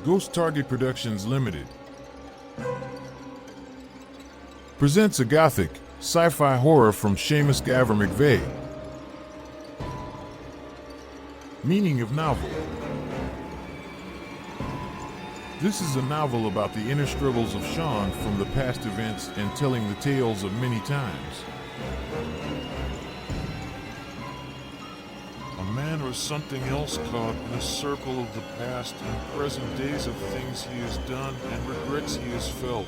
Ghost Target Productions Limited presents a gothic, sci-fi horror from Seamus Guyver-Mcviegh. Meaning of novel. This is a novel about the inner struggles of Sean from the past events and telling the tales of many times. A man or something else caught in a circle of the past and present days of things he has done and regrets he has felt.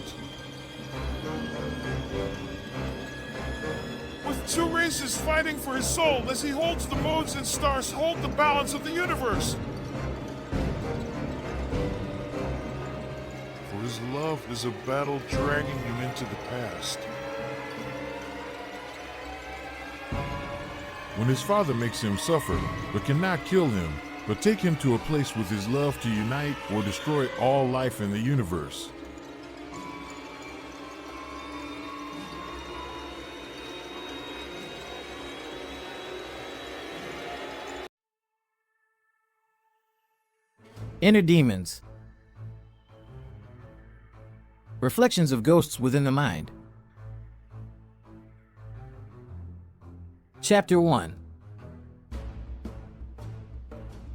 With two races fighting for his soul as he holds the moons and stars hold the balance of the universe. For his love is a battle dragging him into the past. When his father makes him suffer, but cannot kill him, but take him to a place with his love to unite or destroy all life in the universe. Inner Demons. Reflections of ghosts within the mind. Chapter 1.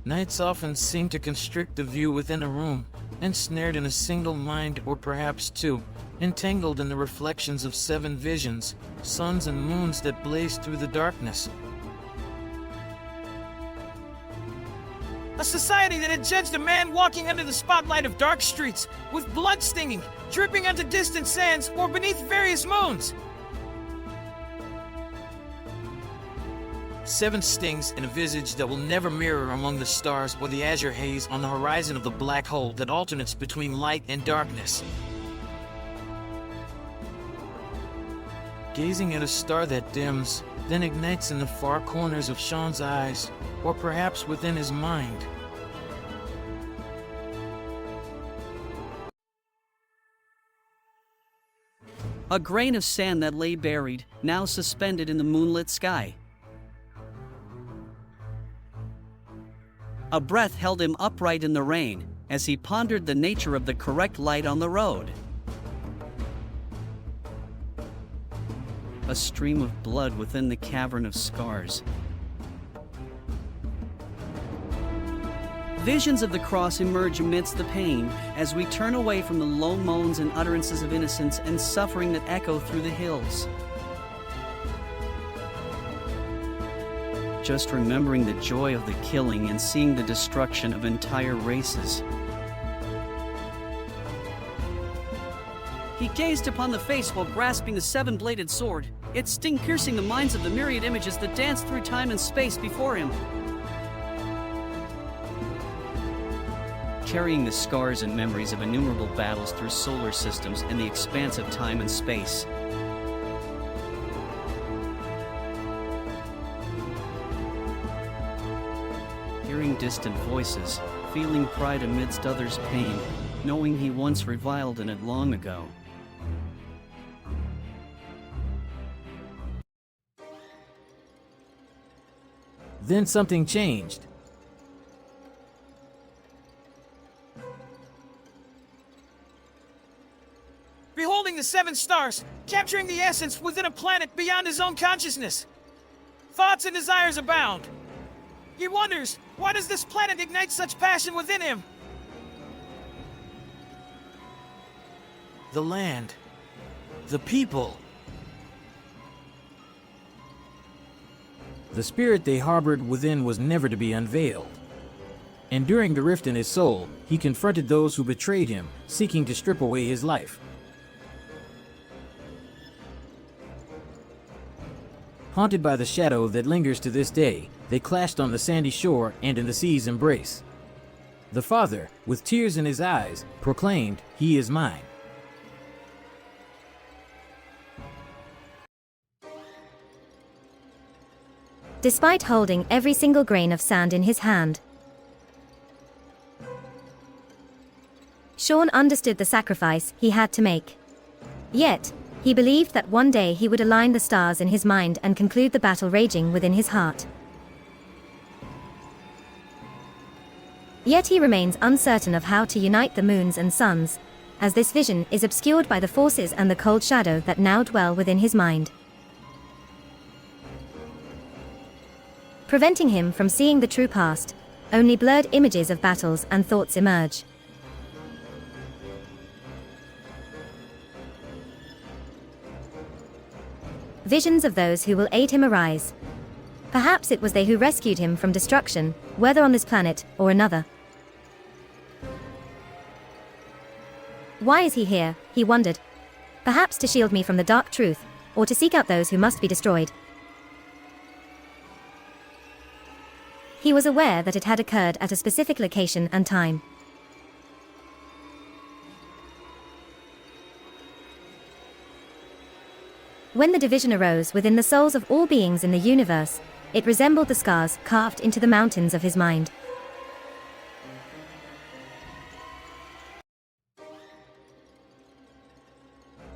Nights often seem to constrict the view within a room, ensnared in a single mind or perhaps two, entangled in the reflections of 7 visions, suns and moons that blaze through the darkness. A society that had judged a man walking under the spotlight of dark streets, with blood stinging, dripping onto distant sands, or beneath various moons. 7 stings in a visage that will never mirror among the stars or the azure haze on the horizon of the black hole that alternates between light and darkness. Gazing at a star that dims, then ignites in the far corners of Sean's eyes, or perhaps within his mind. A grain of sand that lay buried, now suspended in the moonlit sky. A breath held him upright in the rain, as he pondered the nature of the correct light on the road. A stream of blood within the cavern of scars. Visions of the cross emerge amidst the pain as we turn away from the low moans and utterances of innocence and suffering that echo through the hills. Just remembering the joy of the killing and seeing the destruction of entire races. He gazed upon the face while grasping the 7-bladed sword, its sting piercing the minds of the myriad images that danced through time and space before him. Carrying the scars and memories of innumerable battles through solar systems and the expanse of time and space. Hearing distant voices, feeling pride amidst others' pain, knowing he once reviled in it long ago. Then something changed. Beholding the 7 stars, capturing the essence within a planet beyond his own consciousness. Thoughts and desires abound. He wonders, why does this planet ignite such passion within him? The land. The people. The spirit they harbored within was never to be unveiled. And during the rift in his soul, he confronted those who betrayed him, seeking to strip away his life. Haunted by the shadow that lingers to this day, they clashed on the sandy shore and in the sea's embrace. The father, with tears in his eyes, proclaimed, "He is mine." Despite holding every single grain of sand in his hand, Sean understood the sacrifice he had to make. Yet, he believed that one day he would align the stars in his mind and conclude the battle raging within his heart. Yet he remains uncertain of how to unite the moons and suns, as this vision is obscured by the forces and the cold shadow that now dwell within his mind, preventing him from seeing the true past. Only blurred images of battles and thoughts emerge. Visions of those who will aid him arise. Perhaps it was they who rescued him from destruction, whether on this planet or another. Why is he here, he wondered. Perhaps to shield me from the dark truth, or to seek out those who must be destroyed. He was aware that it had occurred at a specific location and time. When the division arose within the souls of all beings in the universe, it resembled the scars carved into the mountains of his mind.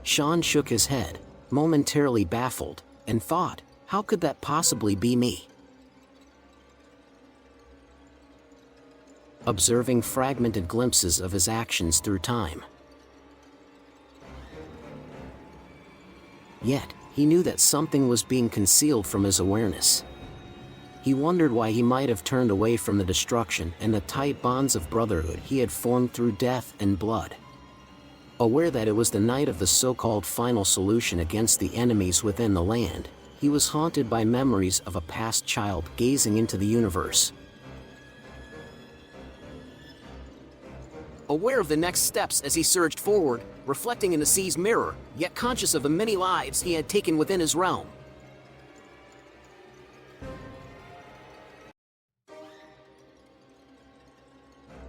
Sean shook his head, momentarily baffled, and thought, how could that possibly be me? Observing fragmented glimpses of his actions through time. Yet, he knew that something was being concealed from his awareness. He wondered why he might have turned away from the destruction and the tight bonds of brotherhood he had formed through death and blood. Aware that it was the night of the so-called final solution against the enemies within the land, he was haunted by memories of a past child gazing into the universe. Aware of the next steps as he surged forward, reflecting in the sea's mirror, yet conscious of the many lives he had taken within his realm.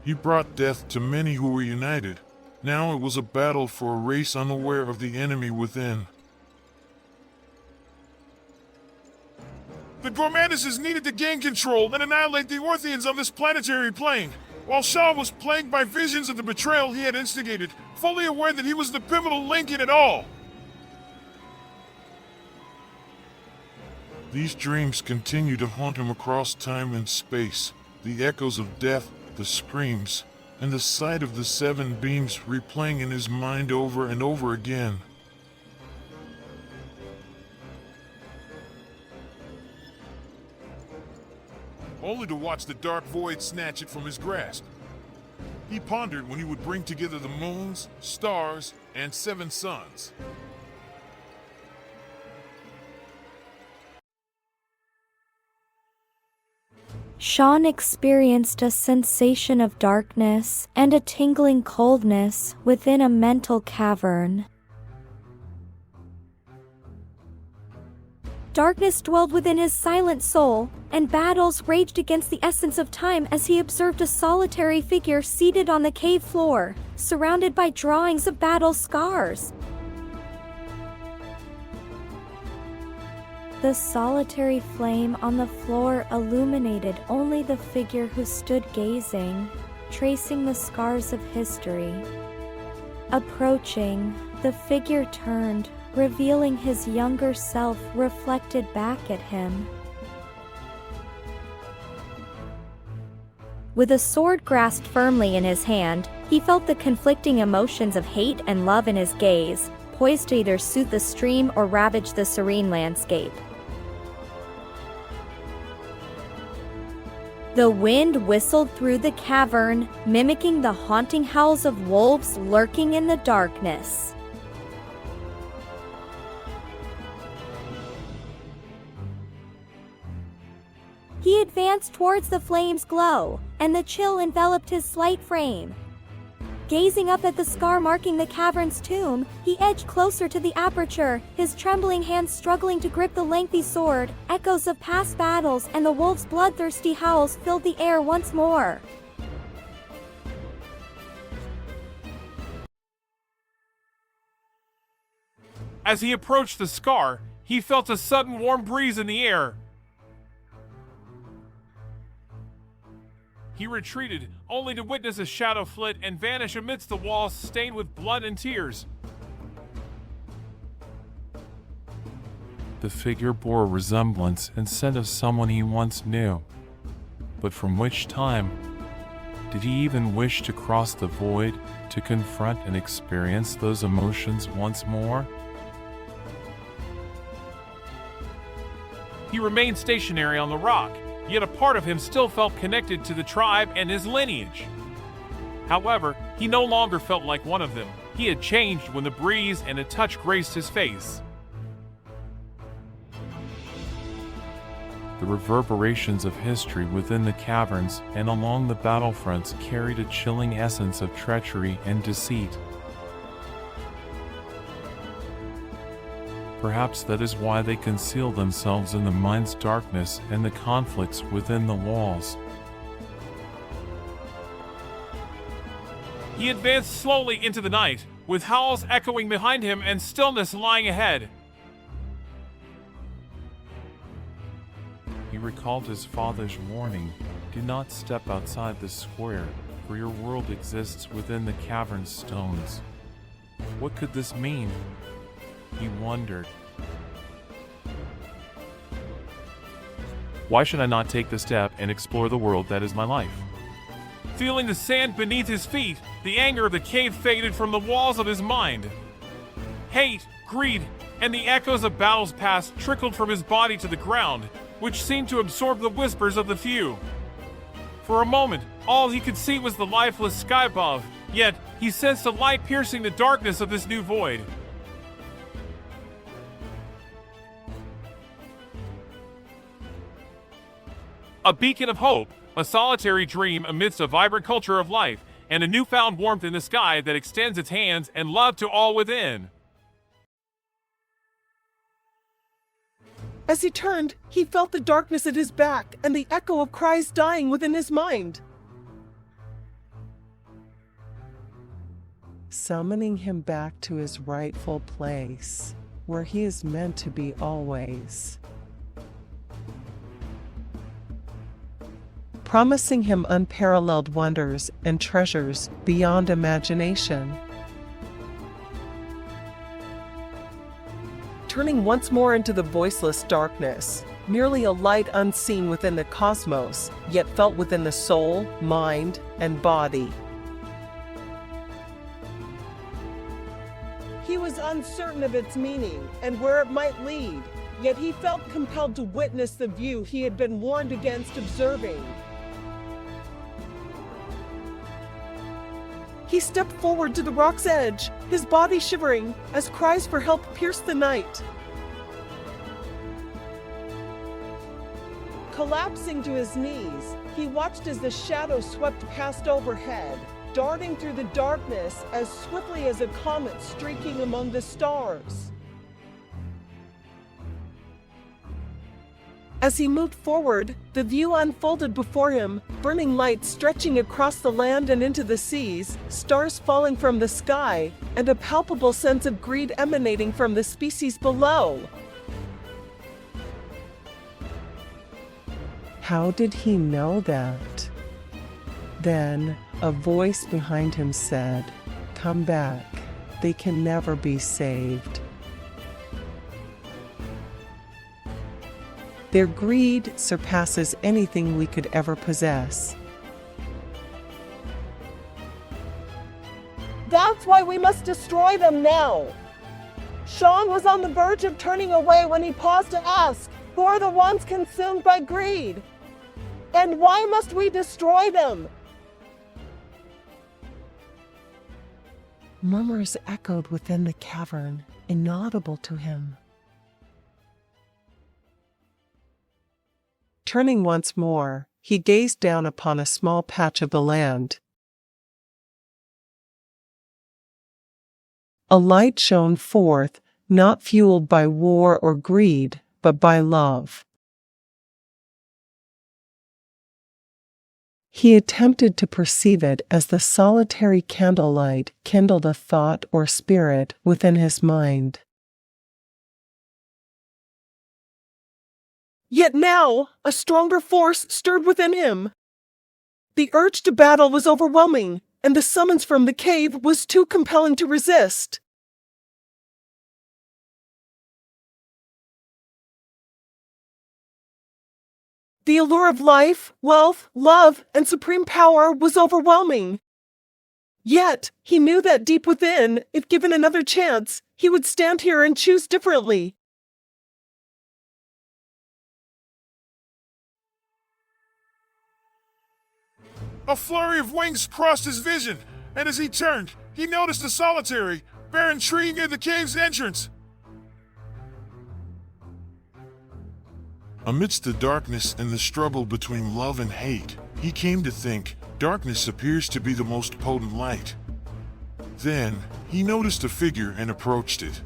He brought death to many who were united. Now it was a battle for a race unaware of the enemy within. The Gormanduses needed to gain control and annihilate the Orthians on this planetary plane, while Shaw was plagued by visions of the betrayal he had instigated, fully aware that he was the pivotal link in it all. These dreams continue to haunt him across time and space, the echoes of death, the screams, and the sight of the seven beams replaying in his mind over and over again. Only to watch the dark void snatch it from his grasp. He pondered when he would bring together the moons, stars, and seven suns. Sean experienced a sensation of darkness and a tingling coldness within a mental cavern. Darkness dwelled within his silent soul, and battles raged against the essence of time as he observed a solitary figure seated on the cave floor, surrounded by drawings of battle scars. The solitary flame on the floor illuminated only the figure who stood gazing, tracing the scars of history. Approaching, the figure turned, revealing his younger self reflected back at him. With a sword grasped firmly in his hand, he felt the conflicting emotions of hate and love in his gaze, poised to either soothe the stream or ravage the serene landscape. The wind whistled through the cavern, mimicking the haunting howls of wolves lurking in the darkness. He advanced towards the flame's glow, and the chill enveloped his slight frame. Gazing up at the scar marking the cavern's tomb, he edged closer to the aperture, his trembling hands struggling to grip the lengthy sword. Echoes of past battles and the wolf's bloodthirsty howls filled the air once more. As he approached the scar, he felt a sudden warm breeze in the air. He retreated, only to witness a shadow flit and vanish amidst the walls stained with blood and tears. The figure bore a resemblance and scent of someone he once knew, but from which time, Did he even wish to cross the void, to confront and experience those emotions once more? He remained stationary on the rock, yet a part of him still felt connected to the tribe and his lineage. However, he no longer felt like one of them. He had changed when the breeze and a touch graced his face. The reverberations of history within the caverns and along the battlefronts carried a chilling essence of treachery and deceit. Perhaps that is why they conceal themselves in the mind's darkness and the conflicts within the walls. He advanced slowly into the night, with howls echoing behind him and stillness lying ahead. He recalled his father's warning, "Do not step outside the square, for your world exists within the cavern's stones." What could this mean? He wondered. Why should I not take the step and explore the world that is my life? Feeling the sand beneath his feet, the anger of the cave faded from the walls of his mind. Hate, greed, and the echoes of battles past trickled from his body to the ground, which seemed to absorb the whispers of the few. For a moment, all he could see was the lifeless sky above, yet he sensed a light piercing the darkness of this new void. A beacon of hope, a solitary dream amidst a vibrant culture of life, and a newfound warmth in the sky that extends its hands and love to all within. As he turned, he felt the darkness at his back and the echo of cries dying within his mind. Summoning him back to his rightful place, where he is meant to be always. Promising him unparalleled wonders and treasures beyond imagination. Turning once more into the voiceless darkness, merely a light unseen within the cosmos, yet felt within the soul, mind, and body. He was uncertain of its meaning and where it might lead, yet he felt compelled to witness the view he had been warned against observing. He stepped forward to the rock's edge, his body shivering as cries for help pierced the night. Collapsing to his knees, he watched as the shadow swept past overhead, darting through the darkness as swiftly as a comet streaking among the stars. As he moved forward, the view unfolded before him, burning light stretching across the land and into the seas, stars falling from the sky, and a palpable sense of greed emanating from the species below. How did he know that? Then, a voice behind him said, "Come back. They can never be saved." Their greed surpasses anything we could ever possess. That's why we must destroy them now. Sean was on the verge of turning away when he paused to ask, who are the ones consumed by greed? And why must we destroy them? Murmurs echoed within the cavern, inaudible to him. Turning once more, he gazed down upon a small patch of the land. A light shone forth, not fueled by war or greed, but by love. He attempted to perceive it as the solitary candlelight kindled a thought or spirit within his mind. Yet now, a stronger force stirred within him. The urge to battle was overwhelming, and the summons from the cave was too compelling to resist. The allure of life, wealth, love, and supreme power was overwhelming. Yet, he knew that deep within, if given another chance, he would stand here and choose differently. A flurry of wings crossed his vision, and as he turned, he noticed a solitary, barren tree near the cave's entrance. Amidst the darkness and the struggle between love and hate, he came to think darkness appears to be the most potent light. Then, he noticed a figure and approached it.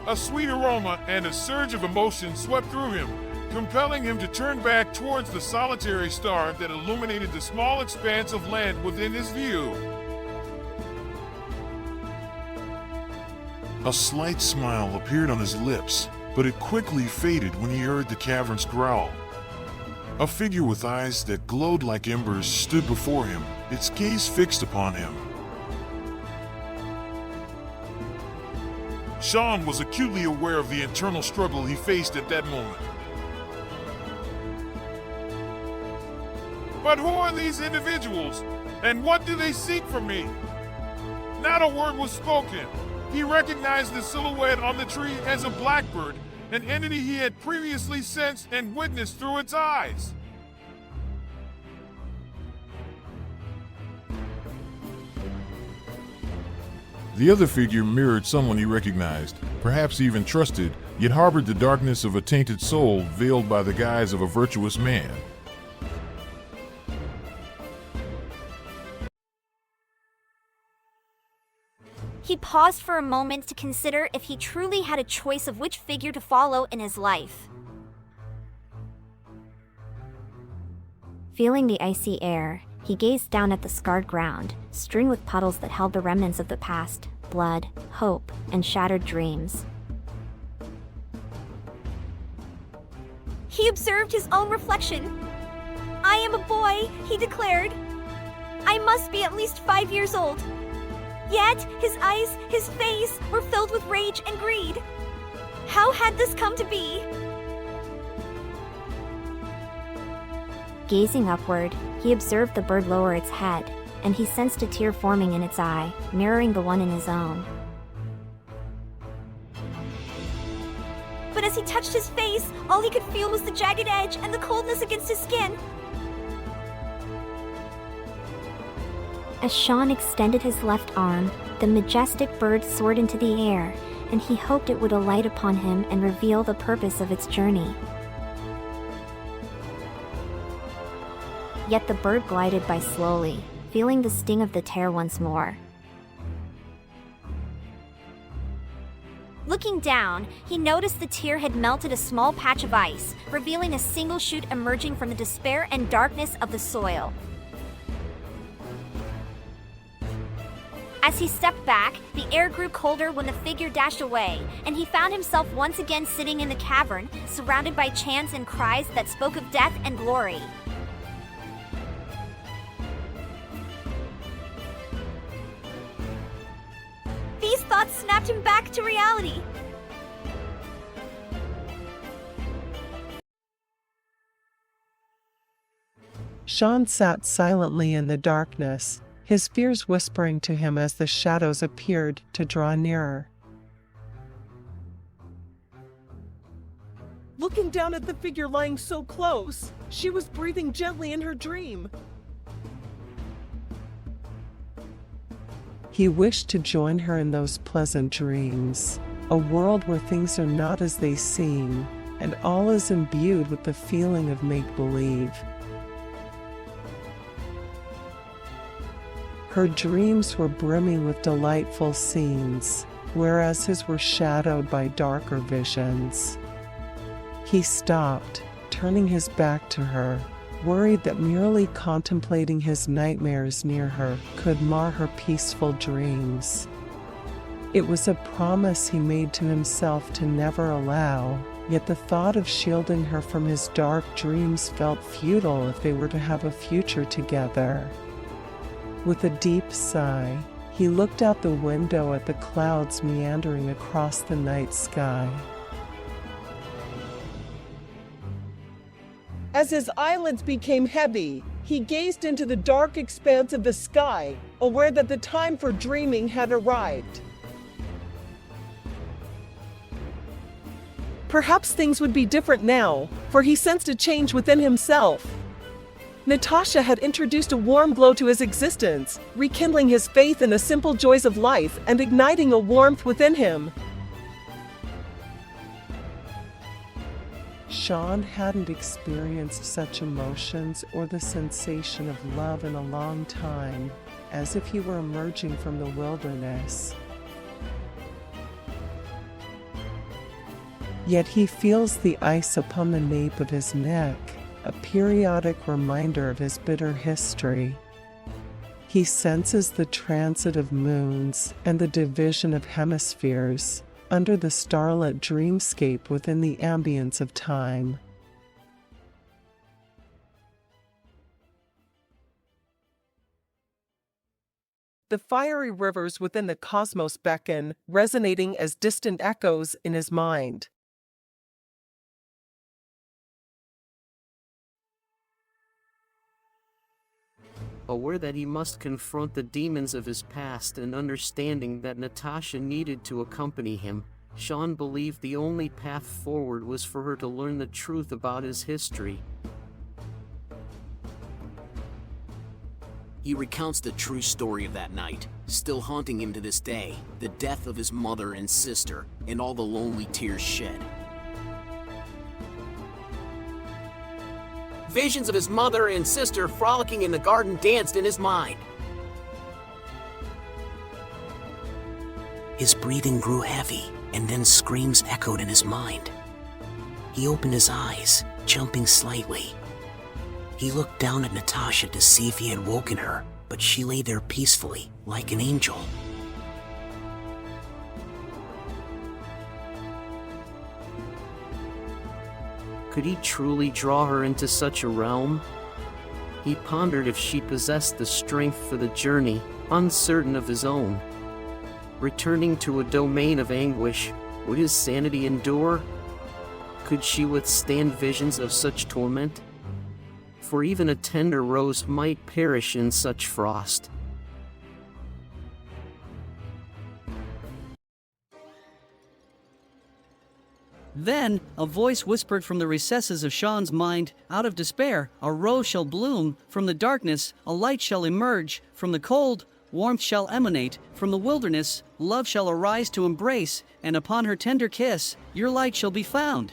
A sweet aroma and a surge of emotion swept through him, compelling him to turn back towards the solitary star that illuminated the small expanse of land within his view. A slight smile appeared on his lips, but it quickly faded when he heard the cavern's growl. A figure with eyes that glowed like embers stood before him, its gaze fixed upon him. Sean was acutely aware of the internal struggle he faced at that moment. But who are these individuals, and what do they seek from me? Not a word was spoken. He recognized the silhouette on the tree as a blackbird, an entity he had previously sensed and witnessed through its eyes. The other figure mirrored someone he recognized, perhaps even trusted, yet harbored the darkness of a tainted soul veiled by the guise of a virtuous man. He paused for a moment to consider if he truly had a choice of which figure to follow in his life. Feeling the icy air, he gazed down at the scarred ground, strewn with puddles that held the remnants of the past, blood, hope, and shattered dreams. He observed his own reflection. "I am a boy," he declared. "I must be at least 5 years old." Yet, his eyes, his face, were filled with rage and greed. How had this come to be? Gazing upward, he observed the bird lower its head, and he sensed a tear forming in its eye, mirroring the one in his own. But as he touched his face, all he could feel was the jagged edge and the coldness against his skin. As Sean extended his left arm, the majestic bird soared into the air, and he hoped it would alight upon him and reveal the purpose of its journey. Yet the bird glided by slowly, feeling the sting of the tear once more. Looking down, he noticed the tear had melted a small patch of ice, revealing a single shoot emerging from the despair and darkness of the soil. As he stepped back, the air grew colder when the figure dashed away, and he found himself once again sitting in the cavern, surrounded by chants and cries that spoke of death and glory. These thoughts snapped him back to reality. Sean sat silently in the darkness, his fears whispering to him as the shadows appeared to draw nearer. Looking down at the figure lying so close, she was breathing gently in her dream. He wished to join her in those pleasant dreams, a world where things are not as they seem, and all is imbued with the feeling of make-believe. Her dreams were brimming with delightful scenes, whereas his were shadowed by darker visions. He stopped, turning his back to her, worried that merely contemplating his nightmares near her could mar her peaceful dreams. It was a promise he made to himself to never allow, yet the thought of shielding her from his dark dreams felt futile if they were to have a future together. With a deep sigh, he looked out the window at the clouds meandering across the night sky. As his eyelids became heavy, he gazed into the dark expanse of the sky, aware that the time for dreaming had arrived. Perhaps things would be different now, for he sensed a change within himself. Natasha had introduced a warm glow to his existence, rekindling his faith in the simple joys of life and igniting a warmth within him. Sean hadn't experienced such emotions or the sensation of love in a long time, as if he were emerging from the wilderness. Yet he feels the ice upon the nape of his neck, a periodic reminder of his bitter history. He senses the transit of moons and the division of hemispheres under the starlit dreamscape within the ambience of time. The fiery rivers within the cosmos beckon, resonating as distant echoes in his mind. Aware that he must confront the demons of his past and understanding that Natasha needed to accompany him, Sean believed the only path forward was for her to learn the truth about his history. He recounts the true story of that night, still haunting him to this day, the death of his mother and sister, and all the lonely tears shed. Visions of his mother and sister frolicking in the garden danced in his mind. His breathing grew heavy, and then screams echoed in his mind. He opened his eyes, jumping slightly. He looked down at Natasha to see if he had woken her, but she lay there peacefully, like an angel. Could he truly draw her into such a realm? He pondered if she possessed the strength for the journey, uncertain of his own. Returning to a domain of anguish, would his sanity endure? Could she withstand visions of such torment? For even a tender rose might perish in such frost. Then, a voice whispered from the recesses of Sean's mind, out of despair, a rose shall bloom, from the darkness, a light shall emerge, from the cold, warmth shall emanate, from the wilderness, love shall arise to embrace, and upon her tender kiss, your light shall be found.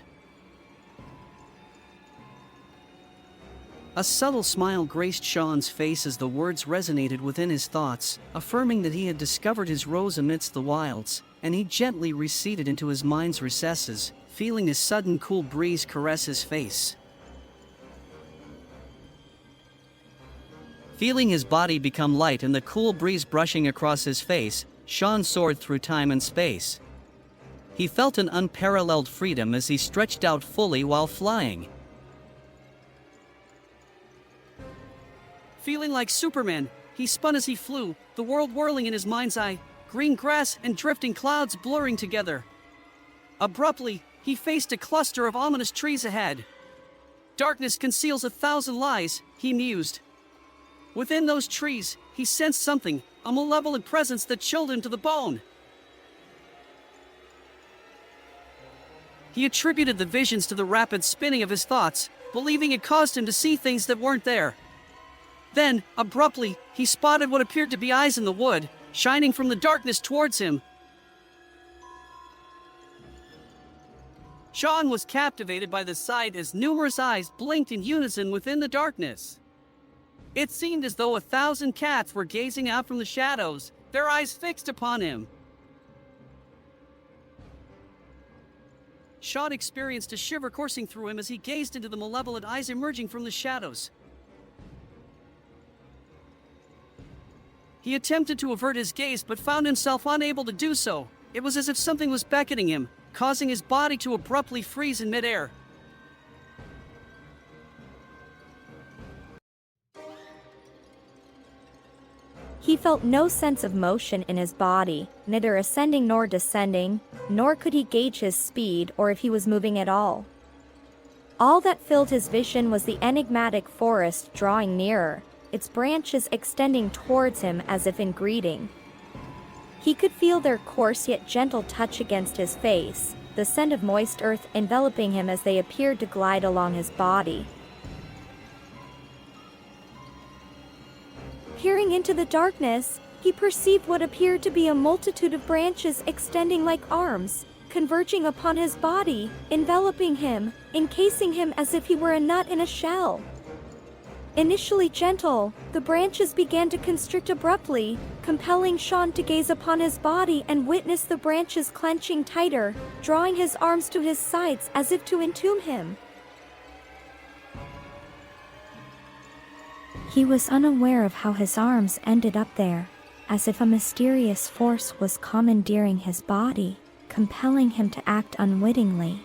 A subtle smile graced Sean's face as the words resonated within his thoughts, affirming that he had discovered his rose amidst the wilds, and he gently receded into his mind's recesses, feeling a sudden cool breeze caress his face. Feeling his body become light and the cool breeze brushing across his face, Sean soared through time and space. He felt an unparalleled freedom as he stretched out fully while flying. Feeling like Superman, he spun as he flew, the world whirling in his mind's eye, green grass and drifting clouds blurring together. Abruptly, he faced a cluster of ominous trees ahead. Darkness conceals 1,000 lies, he mused. Within those trees, he sensed something, a malevolent presence that chilled him to the bone. He attributed the visions to the rapid spinning of his thoughts, believing it caused him to see things that weren't there. Then, abruptly, he spotted what appeared to be eyes in the wood, shining from the darkness towards him. Sean was captivated by the sight as numerous eyes blinked in unison within the darkness. It seemed as though 1,000 cats were gazing out from the shadows, their eyes fixed upon him. Sean experienced a shiver coursing through him as he gazed into the malevolent eyes emerging from the shadows. He attempted to avert his gaze but found himself unable to do so. It was as if something was beckoning him, causing his body to abruptly freeze in midair. He felt no sense of motion in his body, neither ascending nor descending, nor could he gauge his speed or if he was moving at all. All that filled his vision was the enigmatic forest drawing nearer, its branches extending towards him as if in greeting. He could feel their coarse yet gentle touch against his face, the scent of moist earth enveloping him as they appeared to glide along his body. Peering into the darkness, he perceived what appeared to be a multitude of branches extending like arms, converging upon his body, enveloping him, encasing him as if he were a nut in a shell. Initially gentle, the branches began to constrict abruptly, compelling Sean to gaze upon his body and witness the branches clenching tighter, drawing his arms to his sides as if to entomb him. He was unaware of how his arms ended up there, as if a mysterious force was commandeering his body, compelling him to act unwittingly.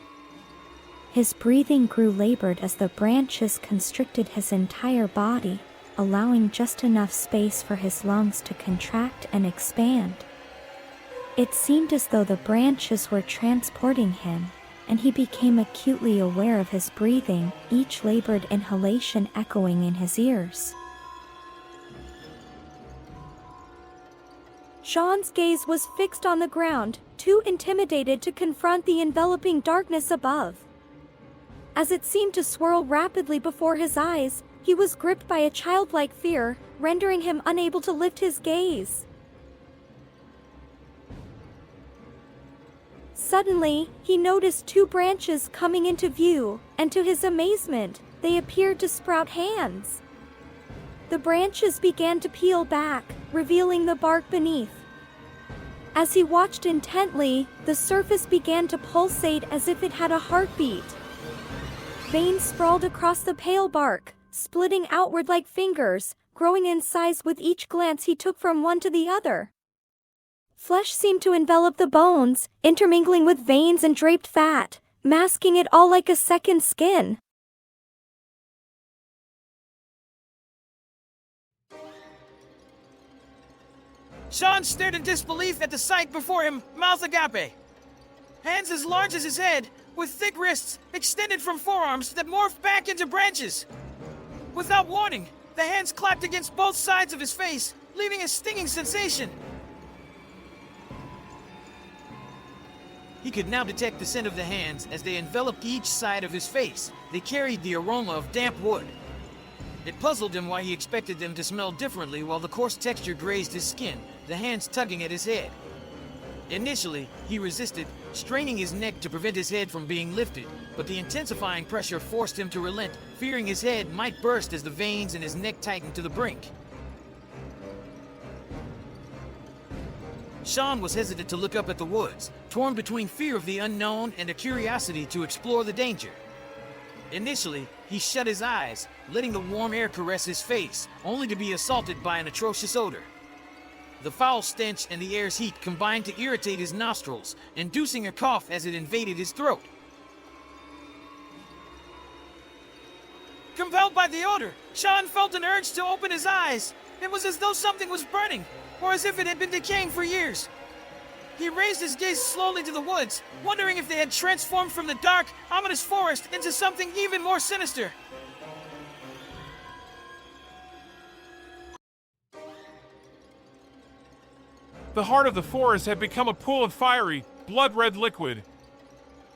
His breathing grew labored as the branches constricted his entire body, allowing just enough space for his lungs to contract and expand. It seemed as though the branches were transporting him, and he became acutely aware of his breathing, each labored inhalation echoing in his ears. Sean's gaze was fixed on the ground, too intimidated to confront the enveloping darkness above. As it seemed to swirl rapidly before his eyes, he was gripped by a childlike fear, rendering him unable to lift his gaze. Suddenly, he noticed two branches coming into view, and to his amazement, they appeared to sprout hands. The branches began to peel back, revealing the bark beneath. As he watched intently, the surface began to pulsate as if it had a heartbeat. Veins sprawled across the pale bark, splitting outward like fingers, growing in size with each glance he took from one to the other. Flesh seemed to envelop the bones, intermingling with veins and draped fat, masking it all like a second skin. Sean stared in disbelief at the sight before him, mouth agape. Hands as large as his head, with thick wrists extended from forearms that morphed back into branches. Without warning, the hands clapped against both sides of his face, leaving a stinging sensation. He could now detect the scent of the hands as they enveloped each side of his face. They carried the aroma of damp wood. It puzzled him why he expected them to smell differently while the coarse texture grazed his skin, the hands tugging at his head. Initially, he resisted, straining his neck to prevent his head from being lifted, but the intensifying pressure forced him to relent, fearing his head might burst as the veins in his neck tightened to the brink. Sean was hesitant to look up at the woods, torn between fear of the unknown and a curiosity to explore the danger. Initially, he shut his eyes, letting the warm air caress his face, only to be assaulted by an atrocious odor. The foul stench and the air's heat combined to irritate his nostrils, inducing a cough as it invaded his throat. Compelled by the odor, Sean felt an urge to open his eyes. It was as though something was burning, or as if it had been decaying for years. He raised his gaze slowly to the woods, wondering if they had transformed from the dark, ominous forest into something even more sinister. The heart of the forest had become a pool of fiery, blood-red liquid.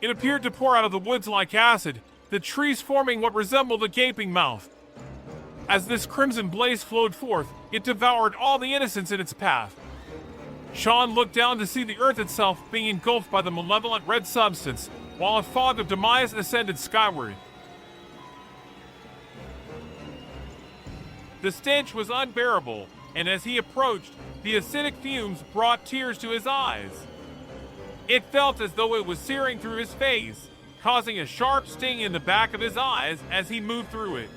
It appeared to pour out of the woods like acid, the trees forming what resembled a gaping mouth. As this crimson blaze flowed forth, it devoured all the innocents in its path. Sean looked down to see the earth itself being engulfed by the malevolent red substance, while a fog of demise ascended skyward. The stench was unbearable, and as he approached, the acidic fumes brought tears to his eyes. It felt as though it was searing through his face, causing a sharp sting in the back of his eyes as he moved through it.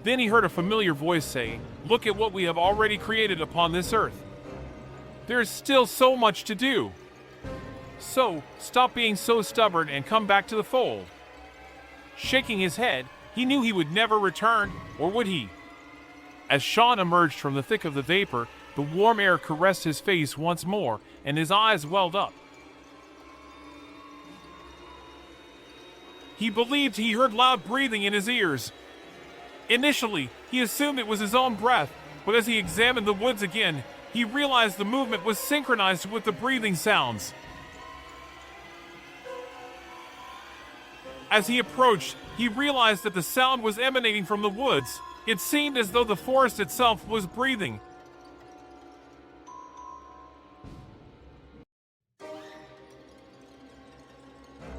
Then he heard a familiar voice say, "Look at what we have already created upon this earth. There is still so much to do. So, stop being so stubborn and come back to the fold." Shaking his head, he knew he would never return, or would he? As Sean emerged from the thick of the vapor, the warm air caressed his face once more, and his eyes welled up. he believed he heard loud breathing in his ears. Initially, he assumed it was his own breath, but as he examined the woods again, he realized the movement was synchronized with the breathing sounds. As he approached, he realized that the sound was emanating from the woods. It seemed as though the forest itself was breathing.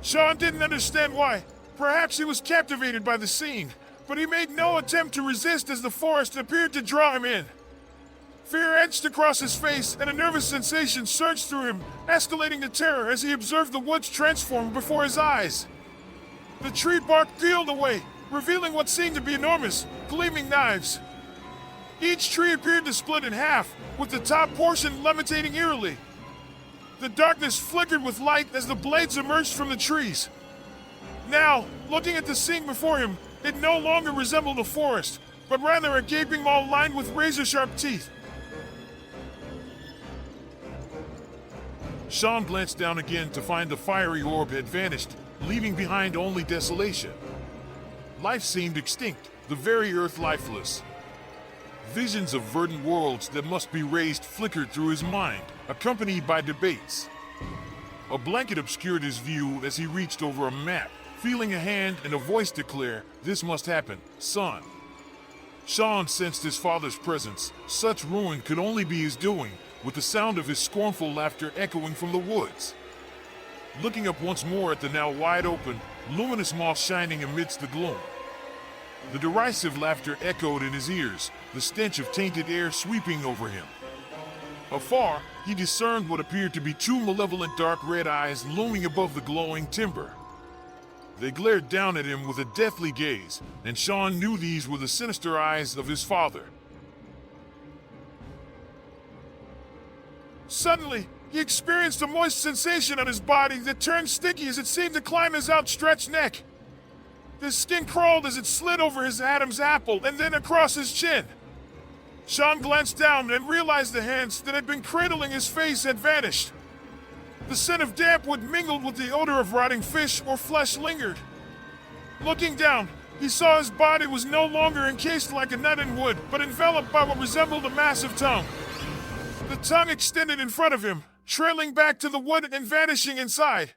Sean didn't understand why. Perhaps he was captivated by the scene, but he made no attempt to resist as the forest appeared to draw him in. Fear etched across his face, and a nervous sensation surged through him, escalating to terror as he observed the woods transform before his eyes. The tree bark peeled away, revealing what seemed to be enormous, gleaming knives. Each tree appeared to split in half, with the top portion levitating eerily. The darkness flickered with light as the blades emerged from the trees. Now, looking at the scene before him, it no longer resembled a forest, but rather a gaping maw lined with razor-sharp teeth. Sean glanced down again to find the fiery orb had vanished, leaving behind only desolation. Life seemed extinct, the very earth lifeless. Visions of verdant worlds that must be raised flickered through his mind, accompanied by debates. A blanket obscured his view as he reached over a map, feeling a hand and a voice declare, "This must happen, son." Sean sensed his father's presence. Such ruin could only be his doing, with the sound of his scornful laughter echoing from the woods. Looking up once more at the now wide-open, luminous maw shining amidst the gloom. The derisive laughter echoed in his ears, the stench of tainted air sweeping over him. Afar, he discerned what appeared to be two malevolent dark red eyes looming above the glowing timber. They glared down at him with a deathly gaze, and Sean knew these were the sinister eyes of his father. Suddenly, he experienced a moist sensation on his body that turned sticky as it seemed to climb his outstretched neck. His skin crawled as it slid over his Adam's apple and then across his chin. Sean glanced down and realized the hands that had been cradling his face had vanished. The scent of damp wood mingled with the odor of rotting fish or flesh lingered. Looking down, he saw his body was no longer encased like a nut in wood, but enveloped by what resembled a massive tongue. The tongue extended in front of him, trailing back to the wood and vanishing inside.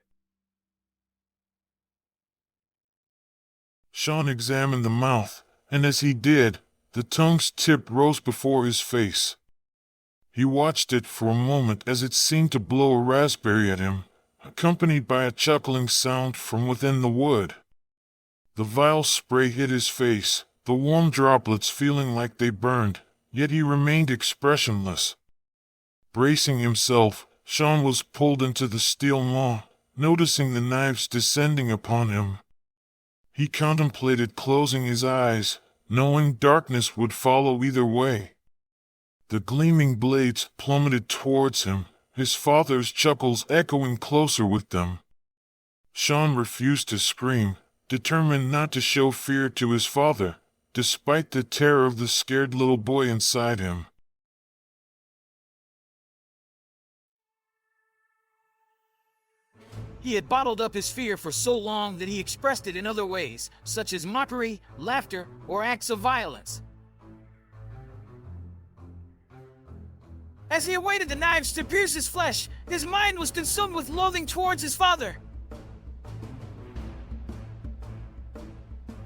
Sean examined the mouth, and as he did, the tongue's tip rose before his face. He watched it for a moment as it seemed to blow a raspberry at him, accompanied by a chuckling sound from within the wood. The vile spray hit his face, the warm droplets feeling like they burned, yet he remained expressionless. Bracing himself, Sean was pulled into the steel maw, noticing the knives descending upon him. He contemplated closing his eyes, knowing darkness would follow either way. The gleaming blades plummeted towards him, his father's chuckles echoing closer with them. Sean refused to scream, determined not to show fear to his father, despite the terror of the scared little boy inside him. He had bottled up his fear for so long that he expressed it in other ways, such as mockery, laughter, or acts of violence. As he awaited the knives to pierce his flesh, his mind was consumed with loathing towards his father.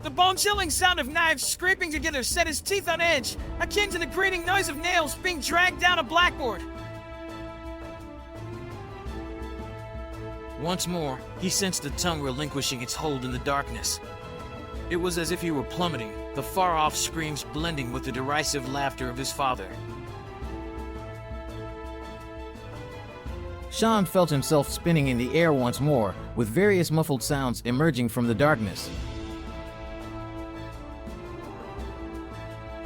The bone-chilling sound of knives scraping together set his teeth on edge, akin to the grating noise of nails being dragged down a blackboard. Once more, he sensed the tongue relinquishing its hold in the darkness. It was as if he were plummeting, the far-off screams blending with the derisive laughter of his father. Sean felt himself spinning in the air once more, with various muffled sounds emerging from the darkness.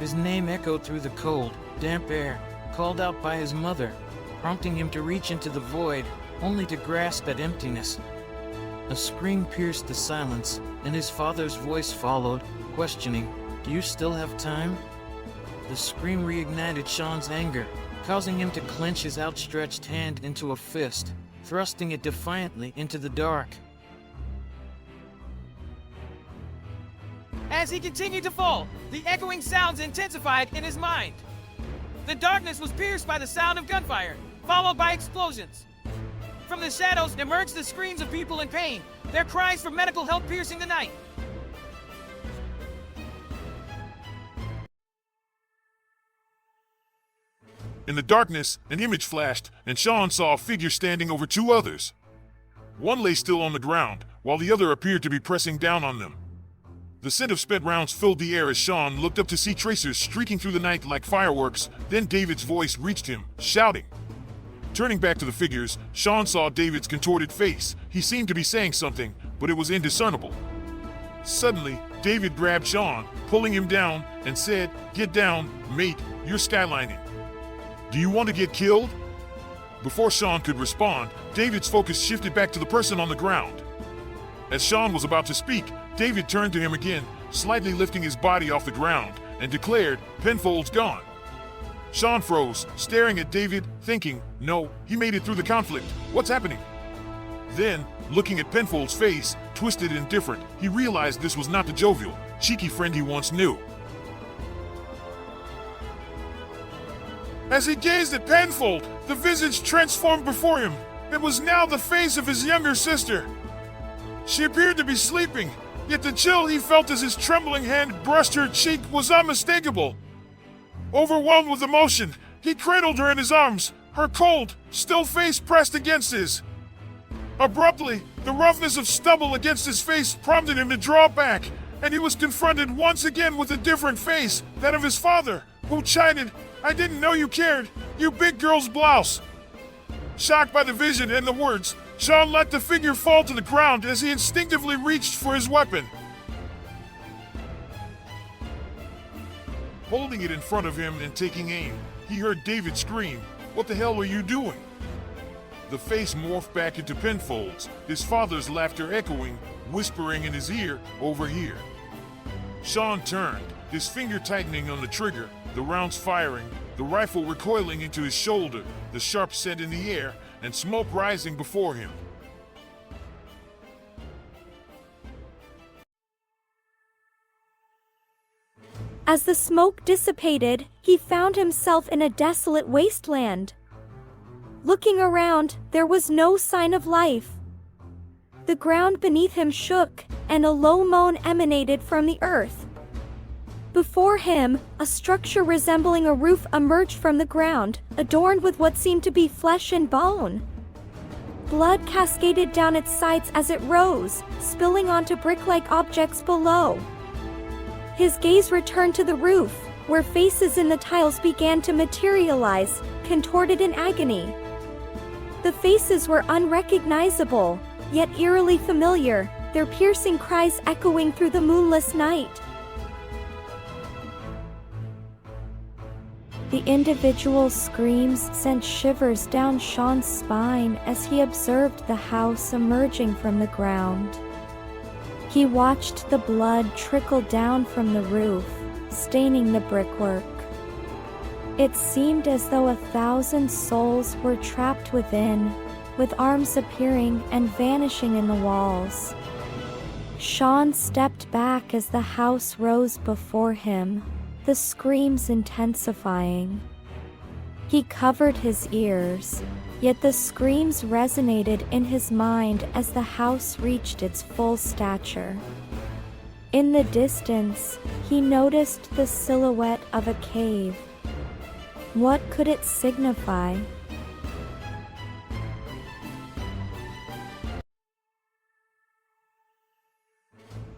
His name echoed through the cold, damp air, called out by his mother, prompting him to reach into the void, only to grasp at emptiness. A scream pierced the silence, and his father's voice followed, questioning, "Do you still have time?" The scream reignited Sean's anger, causing him to clench his outstretched hand into a fist, thrusting it defiantly into the dark. As he continued to fall, the echoing sounds intensified in his mind. The darkness was pierced by the sound of gunfire, followed by explosions. From the shadows emerged the screams of people in pain, their cries for medical help piercing the night. In the darkness, an image flashed, and Sean saw a figure standing over two others. One lay still on the ground, while the other appeared to be pressing down on them. The scent of spent rounds filled the air as Sean looked up to see tracers streaking through the night like fireworks. Then David's voice reached him, shouting. Turning back to the figures, Sean saw David's contorted face. He seemed to be saying something, but it was indiscernible. Suddenly, David grabbed Sean, pulling him down, and said, "Get down, mate, you're skylining. Do you want to get killed?" Before Sean could respond, David's focus shifted back to the person on the ground. As Sean was about to speak, David turned to him again, slightly lifting his body off the ground, and declared, "Penfold's gone." Sean froze, staring at David, thinking, no, he made it through the conflict. What's happening? Then, looking at Penfold's face, twisted and different, he realized this was not the jovial, cheeky friend he once knew. As he gazed at Penfold, the visage transformed before him. It was now the face of his younger sister. She appeared to be sleeping, yet the chill he felt as his trembling hand brushed her cheek was unmistakable. Overwhelmed with emotion, he cradled her in his arms, her cold, still face pressed against his. Abruptly, the roughness of stubble against his face prompted him to draw back, and he was confronted once again with a different face, that of his father, who chided, "I didn't know you cared, you big girl's blouse." Shocked by the vision and the words, Sean let the figure fall to the ground as he instinctively reached for his weapon. Holding it in front of him and taking aim, he heard David scream, "What the hell are you doing?" The face morphed back into Penfold's, his father's laughter echoing, whispering in his ear, "Over here." Sean turned, his finger tightening on the trigger, the rounds firing, the rifle recoiling into his shoulder, the sharp scent in the air, and smoke rising before him. As the smoke dissipated, he found himself in a desolate wasteland. Looking around, there was no sign of life. The ground beneath him shook, and a low moan emanated from the earth. Before him, a structure resembling a roof emerged from the ground, adorned with what seemed to be flesh and bone. Blood cascaded down its sides as it rose, spilling onto brick-like objects below. His gaze returned to the roof, where faces in the tiles began to materialize, contorted in agony. The faces were unrecognizable, yet eerily familiar, their piercing cries echoing through the moonless night. The individual screams sent shivers down Sean's spine as he observed the house emerging from the ground. He watched the blood trickle down from the roof, staining the brickwork. It seemed as though 1,000 souls were trapped within, with arms appearing and vanishing in the walls. Sean stepped back as the house rose before him, the screams intensifying. He covered his ears, yet the screams resonated in his mind as the house reached its full stature. In the distance, he noticed the silhouette of a cave. What could it signify?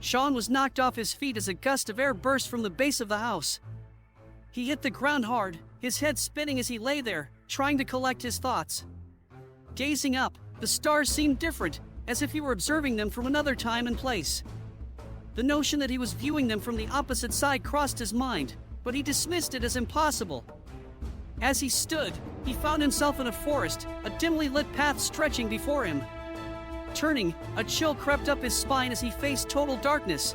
Sean was knocked off his feet as a gust of air burst from the base of the house. He hit the ground hard, his head spinning as he lay there, trying to collect his thoughts. Gazing up, the stars seemed different, as if he were observing them from another time and place. The notion that he was viewing them from the opposite side crossed his mind, but he dismissed it as impossible. As he stood, he found himself in a forest, a dimly lit path stretching before him. Turning, a chill crept up his spine as he faced total darkness.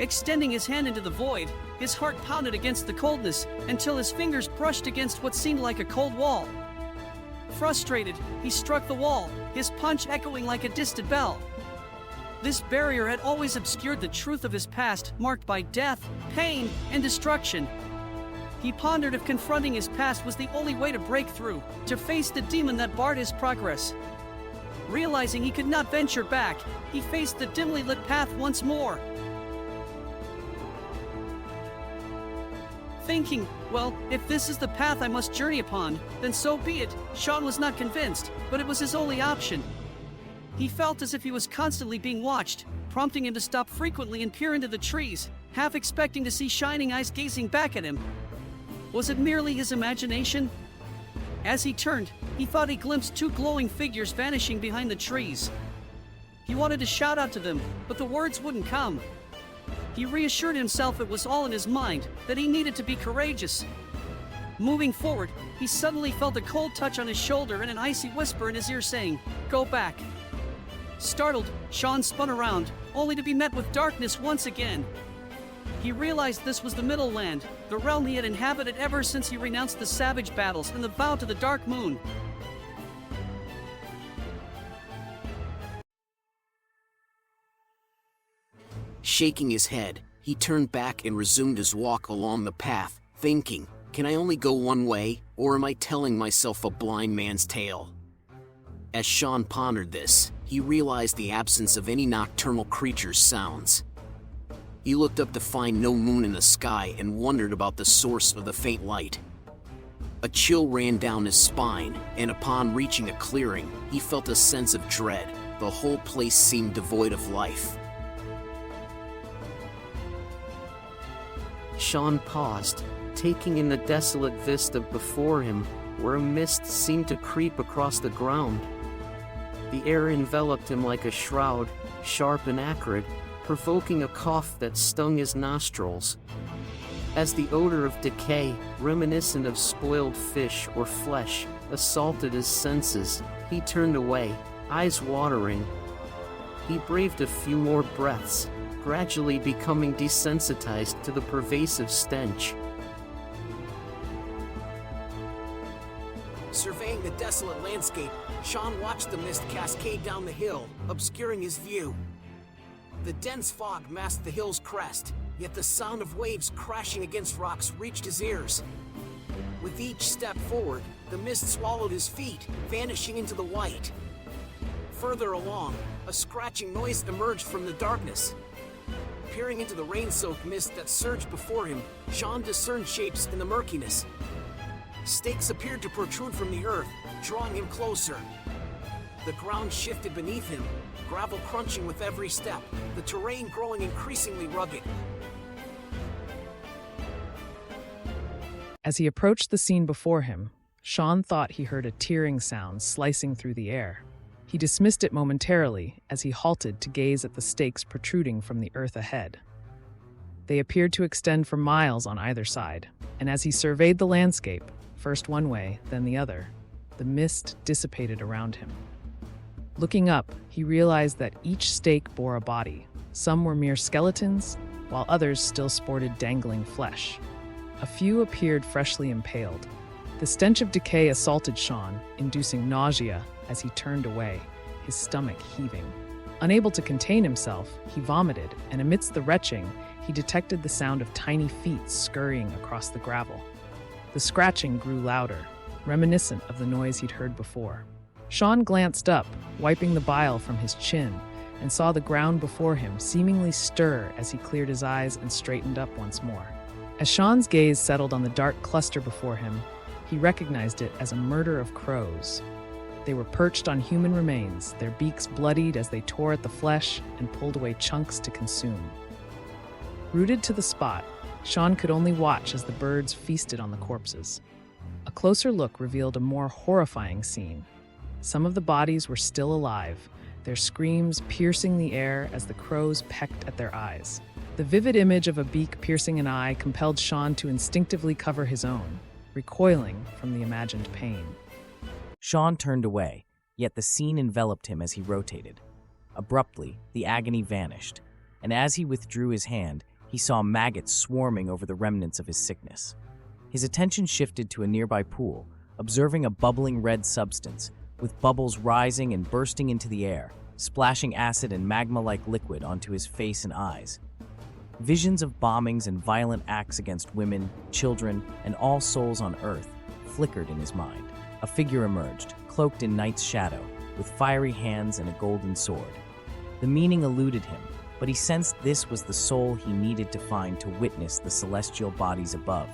Extending his hand into the void, his heart pounded against the coldness until his fingers brushed against what seemed like a cold wall. Frustrated, he struck the wall, his punch echoing like a distant bell. This barrier had always obscured the truth of his past, marked by death, pain, and destruction. He pondered if confronting his past was the only way to break through, to face the demon that barred his progress. Realizing he could not venture back, he faced the dimly lit path once more. Thinking, well, if this is the path I must journey upon, then so be it. Sean was not convinced, but it was his only option. He felt as if he was constantly being watched, prompting him to stop frequently and peer into the trees, half expecting to see shining eyes gazing back at him. Was it merely his imagination? As he turned, he thought he glimpsed two glowing figures vanishing behind the trees. He wanted to shout out to them, but the words wouldn't come. He reassured himself it was all in his mind, that he needed to be courageous. Moving forward, he suddenly felt a cold touch on his shoulder and an icy whisper in his ear saying, "Go back." Startled, Sean spun around, only to be met with darkness once again. He realized this was the Middle Land, the realm he had inhabited ever since he renounced the savage battles and the vow to the Dark Moon. Shaking his head, he turned back and resumed his walk along the path, thinking, can I only go one way, or am I telling myself a blind man's tale? As Sean pondered this, he realized the absence of any nocturnal creature's sounds. He looked up to find no moon in the sky and wondered about the source of the faint light. A chill ran down his spine, and upon reaching a clearing, he felt a sense of dread. The whole place seemed devoid of life. Sean paused, taking in the desolate vista before him, where a mist seemed to creep across the ground. The air enveloped him like a shroud, sharp and acrid, provoking a cough that stung his nostrils. As the odor of decay, reminiscent of spoiled fish or flesh, assaulted his senses, he turned away, eyes watering. He braved a few more breaths, gradually becoming desensitized to the pervasive stench. Surveying the desolate landscape, Sean watched the mist cascade down the hill, obscuring his view. The dense fog masked the hill's crest, yet the sound of waves crashing against rocks reached his ears. With each step forward, the mist swallowed his feet, vanishing into the white. Further along, a scratching noise emerged from the darkness. Peering into the rain-soaked mist that surged before him, Sean discerned shapes in the murkiness. Stakes appeared to protrude from the earth, drawing him closer. The ground shifted beneath him, gravel crunching with every step, the terrain growing increasingly rugged. As he approached the scene before him, Sean thought he heard a tearing sound slicing through the air. He dismissed it momentarily as he halted to gaze at the stakes protruding from the earth ahead. They appeared to extend for miles on either side, and as he surveyed the landscape, first one way, then the other, the mist dissipated around him. Looking up, he realized that each stake bore a body. Some were mere skeletons, while others still sported dangling flesh. A few appeared freshly impaled. The stench of decay assaulted Sean, inducing nausea as he turned away, his stomach heaving. Unable to contain himself, he vomited, and amidst the retching, he detected the sound of tiny feet scurrying across the gravel. The scratching grew louder, reminiscent of the noise he'd heard before. Sean glanced up, wiping the bile from his chin, and saw the ground before him seemingly stir as he cleared his eyes and straightened up once more. As Sean's gaze settled on the dark cluster before him, he recognized it as a murder of crows. They were perched on human remains, their beaks bloodied as they tore at the flesh and pulled away chunks to consume. Rooted to the spot, Sean could only watch as the birds feasted on the corpses. A closer look revealed a more horrifying scene. Some of the bodies were still alive, their screams piercing the air as the crows pecked at their eyes. The vivid image of a beak piercing an eye compelled Sean to instinctively cover his own, recoiling from the imagined pain. Sean turned away, yet the scene enveloped him as he rotated. Abruptly, the agony vanished, and as he withdrew his hand, he saw maggots swarming over the remnants of his sickness. His attention shifted to a nearby pool, observing a bubbling red substance, with bubbles rising and bursting into the air, splashing acid and magma-like liquid onto his face and eyes. Visions of bombings and violent acts against women, children, and all souls on Earth flickered in his mind. A figure emerged, cloaked in night's shadow, with fiery hands and a golden sword. The meaning eluded him, but he sensed this was the soul he needed to find to witness the celestial bodies above.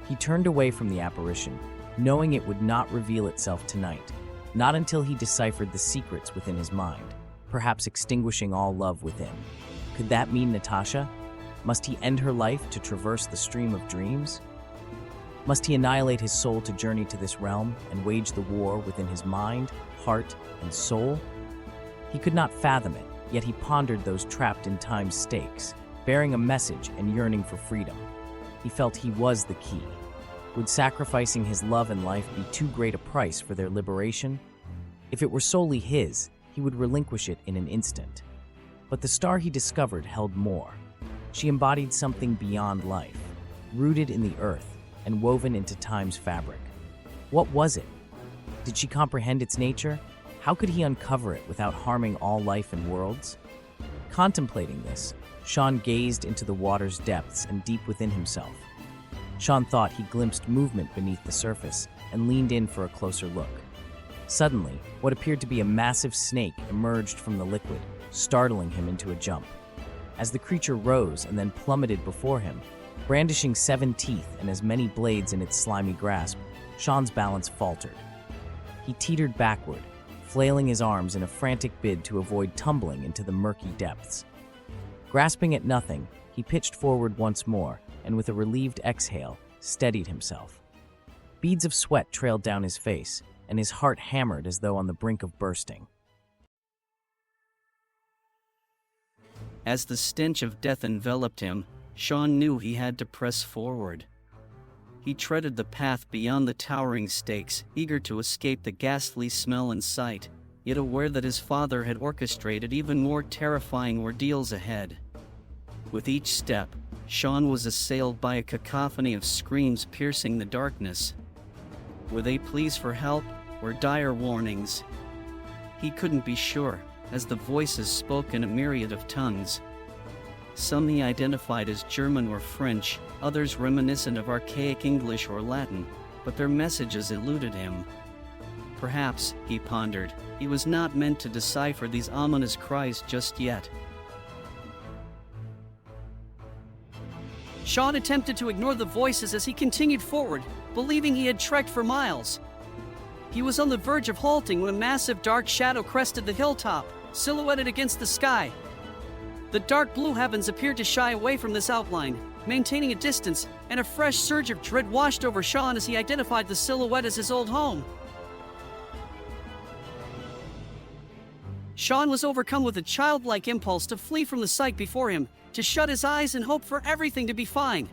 He turned away from the apparition, knowing it would not reveal itself tonight, not until he deciphered the secrets within his mind, perhaps extinguishing all love within. Could that mean Natasha? Must he end her life to traverse the stream of dreams? Must he annihilate his soul to journey to this realm and wage the war within his mind, heart, and soul? He could not fathom it, yet he pondered those trapped in time's stakes, bearing a message and yearning for freedom. He felt he was the key. Would sacrificing his love and life be too great a price for their liberation? If it were solely his, he would relinquish it in an instant. But the star he discovered held more. She embodied something beyond life, rooted in the earth and woven into time's fabric. What was it? Did she comprehend its nature? How could he uncover it without harming all life and worlds? Contemplating this, Sean gazed into the water's depths and deep within himself. Sean thought he glimpsed movement beneath the surface and leaned in for a closer look. Suddenly, what appeared to be a massive snake emerged from the liquid, startling him into a jump. As the creature rose and then plummeted before him, brandishing 7 teeth and as many blades in its slimy grasp, Sean's balance faltered. He teetered backward, flailing his arms in a frantic bid to avoid tumbling into the murky depths. Grasping at nothing, he pitched forward once more, and with a relieved exhale, steadied himself. Beads of sweat trailed down his face, and his heart hammered as though on the brink of bursting. As the stench of death enveloped him, Sean knew he had to press forward. He treaded the path beyond the towering stakes, eager to escape the ghastly smell and sight, yet aware that his father had orchestrated even more terrifying ordeals ahead. With each step, Sean was assailed by a cacophony of screams piercing the darkness. Were they pleas for help or dire warnings? He couldn't be sure, as the voices spoke in a myriad of tongues. Some he identified as German or French, others reminiscent of archaic English or Latin, but their messages eluded him. Perhaps, he pondered, he was not meant to decipher these ominous cries just yet. Sean attempted to ignore the voices as he continued forward, believing he had trekked for miles. He was on the verge of halting when a massive dark shadow crested the hilltop, silhouetted against the sky. The dark blue heavens appeared to shy away from this outline, maintaining a distance, and a fresh surge of dread washed over Sean as he identified the silhouette as his old home. Sean was overcome with a childlike impulse to flee from the sight before him, to shut his eyes and hope for everything to be fine.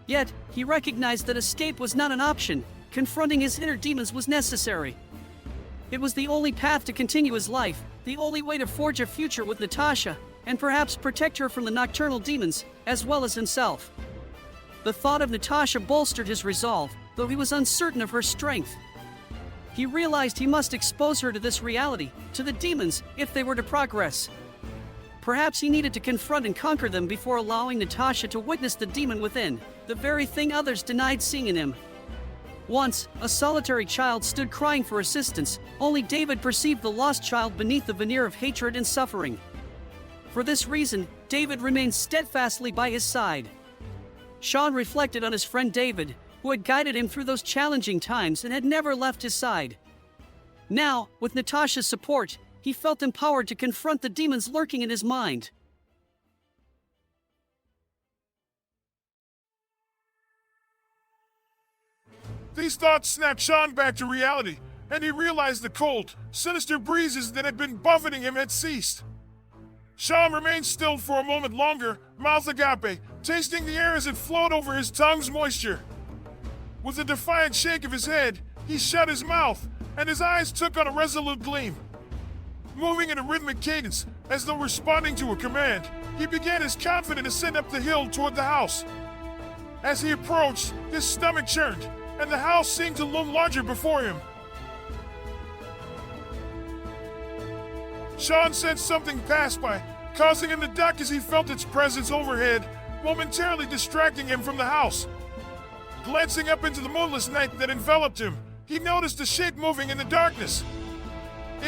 Yet, he recognized that escape was not an option. Confronting his inner demons was necessary. It was the only path to continue his life, the only way to forge a future with Natasha, and perhaps protect her from the nocturnal demons, as well as himself. The thought of Natasha bolstered his resolve, though he was uncertain of her strength. He realized he must expose her to this reality, to the demons, if they were to progress. Perhaps he needed to confront and conquer them before allowing Natasha to witness the demon within, the very thing others denied seeing in him. Once, a solitary child stood crying for assistance. Only David perceived the lost child beneath the veneer of hatred and suffering. For this reason, David remained steadfastly by his side. Sean reflected on his friend David, who had guided him through those challenging times and had never left his side. Now, with Natasha's support, he felt empowered to confront the demons lurking in his mind. These thoughts snapped Sean back to reality, and he realized the cold, sinister breezes that had been buffeting him had ceased. Sean remained still for a moment longer, mouth agape, tasting the air as it flowed over his tongue's moisture. With a defiant shake of his head, he shut his mouth, and his eyes took on a resolute gleam. Moving in a rhythmic cadence, as though responding to a command, he began his confident ascent up the hill toward the house. As he approached, his stomach churned, and the house seemed to loom larger before him. Sean sensed something pass by, causing him to duck as he felt its presence overhead, momentarily distracting him from the house. Glancing up into the moonless night that enveloped him, he noticed a shape moving in the darkness.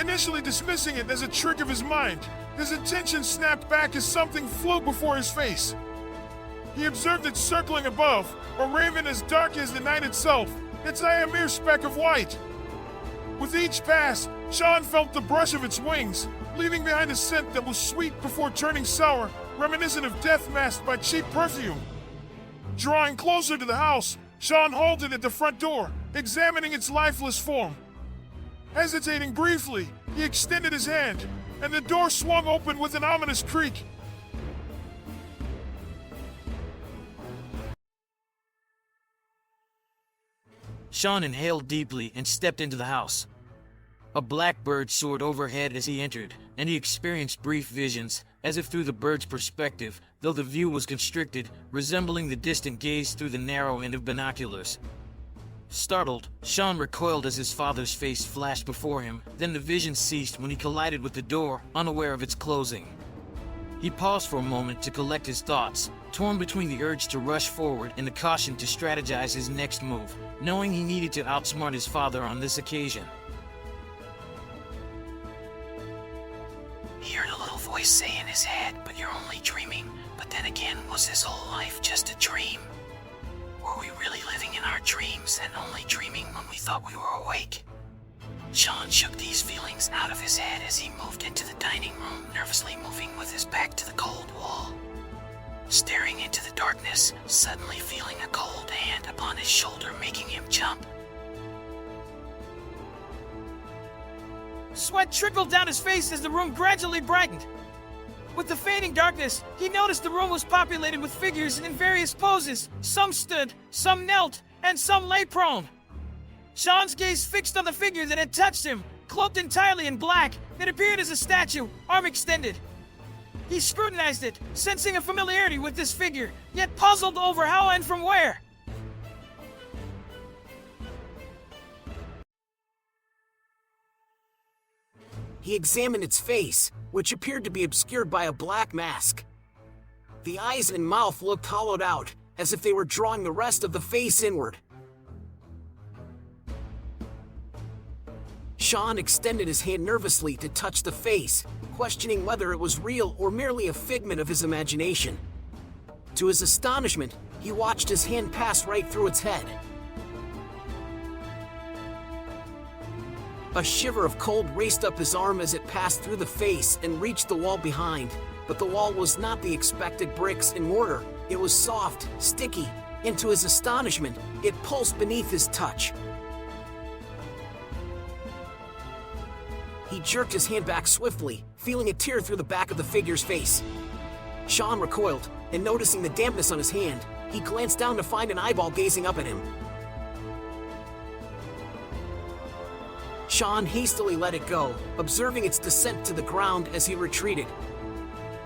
Initially dismissing it as a trick of his mind, his attention snapped back as something flew before his face. He observed it circling above, a raven as dark as the night itself, its eye a mere speck of white. With each pass, Sean felt the brush of its wings, leaving behind a scent that was sweet before turning sour, reminiscent of death masked by cheap perfume. Drawing closer to the house, Sean halted at the front door, examining its lifeless form. Hesitating briefly, he extended his hand, and the door swung open with an ominous creak. Sean inhaled deeply and stepped into the house. A blackbird soared overhead as he entered, and he experienced brief visions, as if through the bird's perspective, though the view was constricted, resembling the distant gaze through the narrow end of binoculars. Startled, Sean recoiled as his father's face flashed before him, then the vision ceased when he collided with the door, unaware of its closing. He paused for a moment to collect his thoughts, torn between the urge to rush forward and the caution to strategize his next move, knowing he needed to outsmart his father on this occasion. He heard a little voice say in his head, "But you're only dreaming." But then again, was his whole life just a dream? Were we really living in our dreams and only dreaming when we thought we were awake? Sean shook these feelings out of his head as he moved into the dining room, nervously moving with his back to the cold wall. Staring into the darkness, suddenly feeling a cold hand upon his shoulder making him jump. Sweat trickled down his face as the room gradually brightened. With the fading darkness, he noticed the room was populated with figures in various poses. Some stood, some knelt, and some lay prone. Sean's gaze fixed on the figure that had touched him. Cloaked entirely in black, it appeared as a statue, arm extended. He scrutinized it, sensing a familiarity with this figure, yet puzzled over how and from where. He examined its face, which appeared to be obscured by a black mask. The eyes and mouth looked hollowed out, as if they were drawing the rest of the face inward. Sean extended his hand nervously to touch the face, questioning whether it was real or merely a figment of his imagination. To his astonishment, he watched his hand pass right through its head. A shiver of cold raced up his arm as it passed through the face and reached the wall behind, but the wall was not the expected bricks and mortar. It was soft, sticky, and to his astonishment, it pulsed beneath his touch. He jerked his hand back swiftly, feeling a tear through the back of the figure's face. Sean recoiled, and noticing the dampness on his hand, he glanced down to find an eyeball gazing up at him. Sean hastily let it go, observing its descent to the ground as he retreated.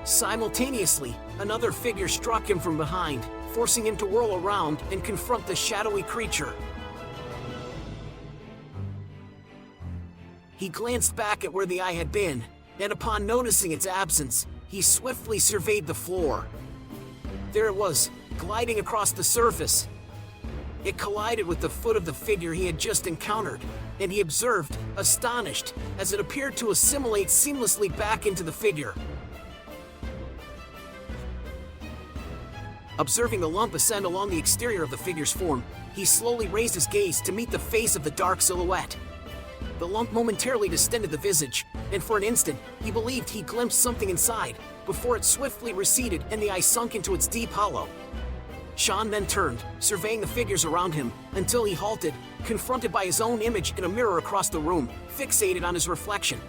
Simultaneously, another figure struck him from behind, forcing him to whirl around and confront the shadowy creature. He glanced back at where the eye had been, and upon noticing its absence, he swiftly surveyed the floor. There it was, gliding across the surface. It collided with the foot of the figure he had just encountered, and he observed, astonished, as it appeared to assimilate seamlessly back into the figure. Observing the lump ascend along the exterior of the figure's form, he slowly raised his gaze to meet the face of the dark silhouette. The lump momentarily distended the visage, and for an instant, he believed he glimpsed something inside, before it swiftly receded and the eye sunk into its deep hollow. Sean then turned, surveying the figures around him, until he halted, confronted by his own image in a mirror across the room, fixated on his reflection.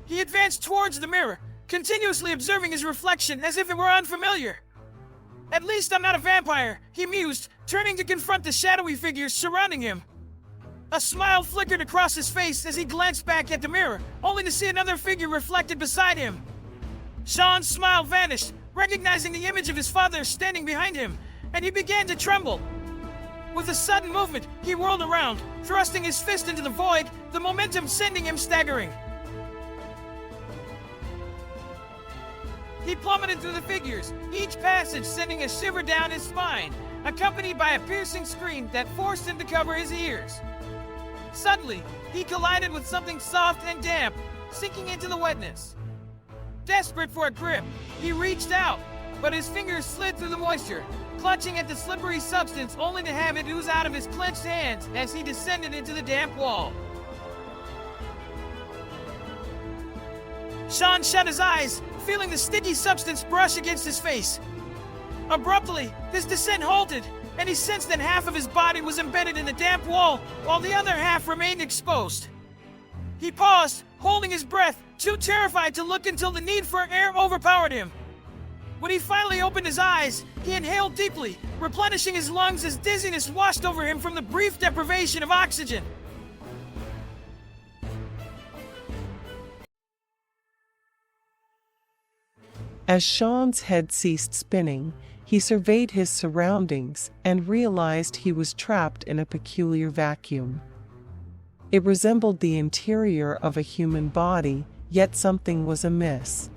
He advanced towards the mirror, continuously observing his reflection as if it were unfamiliar. "At least I'm not a vampire," he mused, turning to confront the shadowy figures surrounding him. A smile flickered across his face as he glanced back at the mirror, only to see another figure reflected beside him. Sean's smile vanished, recognizing the image of his father standing behind him, and he began to tremble. With a sudden movement, he whirled around, thrusting his fist into the void, the momentum sending him staggering. He plummeted through the figures, each passage sending a shiver down his spine, accompanied by a piercing scream that forced him to cover his ears. Suddenly, he collided with something soft and damp, sinking into the wetness. Desperate for a grip, he reached out, but his fingers slid through the moisture, clutching at the slippery substance only to have it ooze out of his clenched hands as he descended into the damp wall. Sean shut his eyes, feeling the sticky substance brush against his face. Abruptly, his descent halted, and he sensed that half of his body was embedded in the damp wall, while the other half remained exposed. He paused, holding his breath, too terrified to look until the need for air overpowered him. When he finally opened his eyes, he inhaled deeply, replenishing his lungs as dizziness washed over him from the brief deprivation of oxygen. As Sean's head ceased spinning, he surveyed his surroundings and realized he was trapped in a peculiar vacuum. It resembled the interior of a human body, yet something was amiss.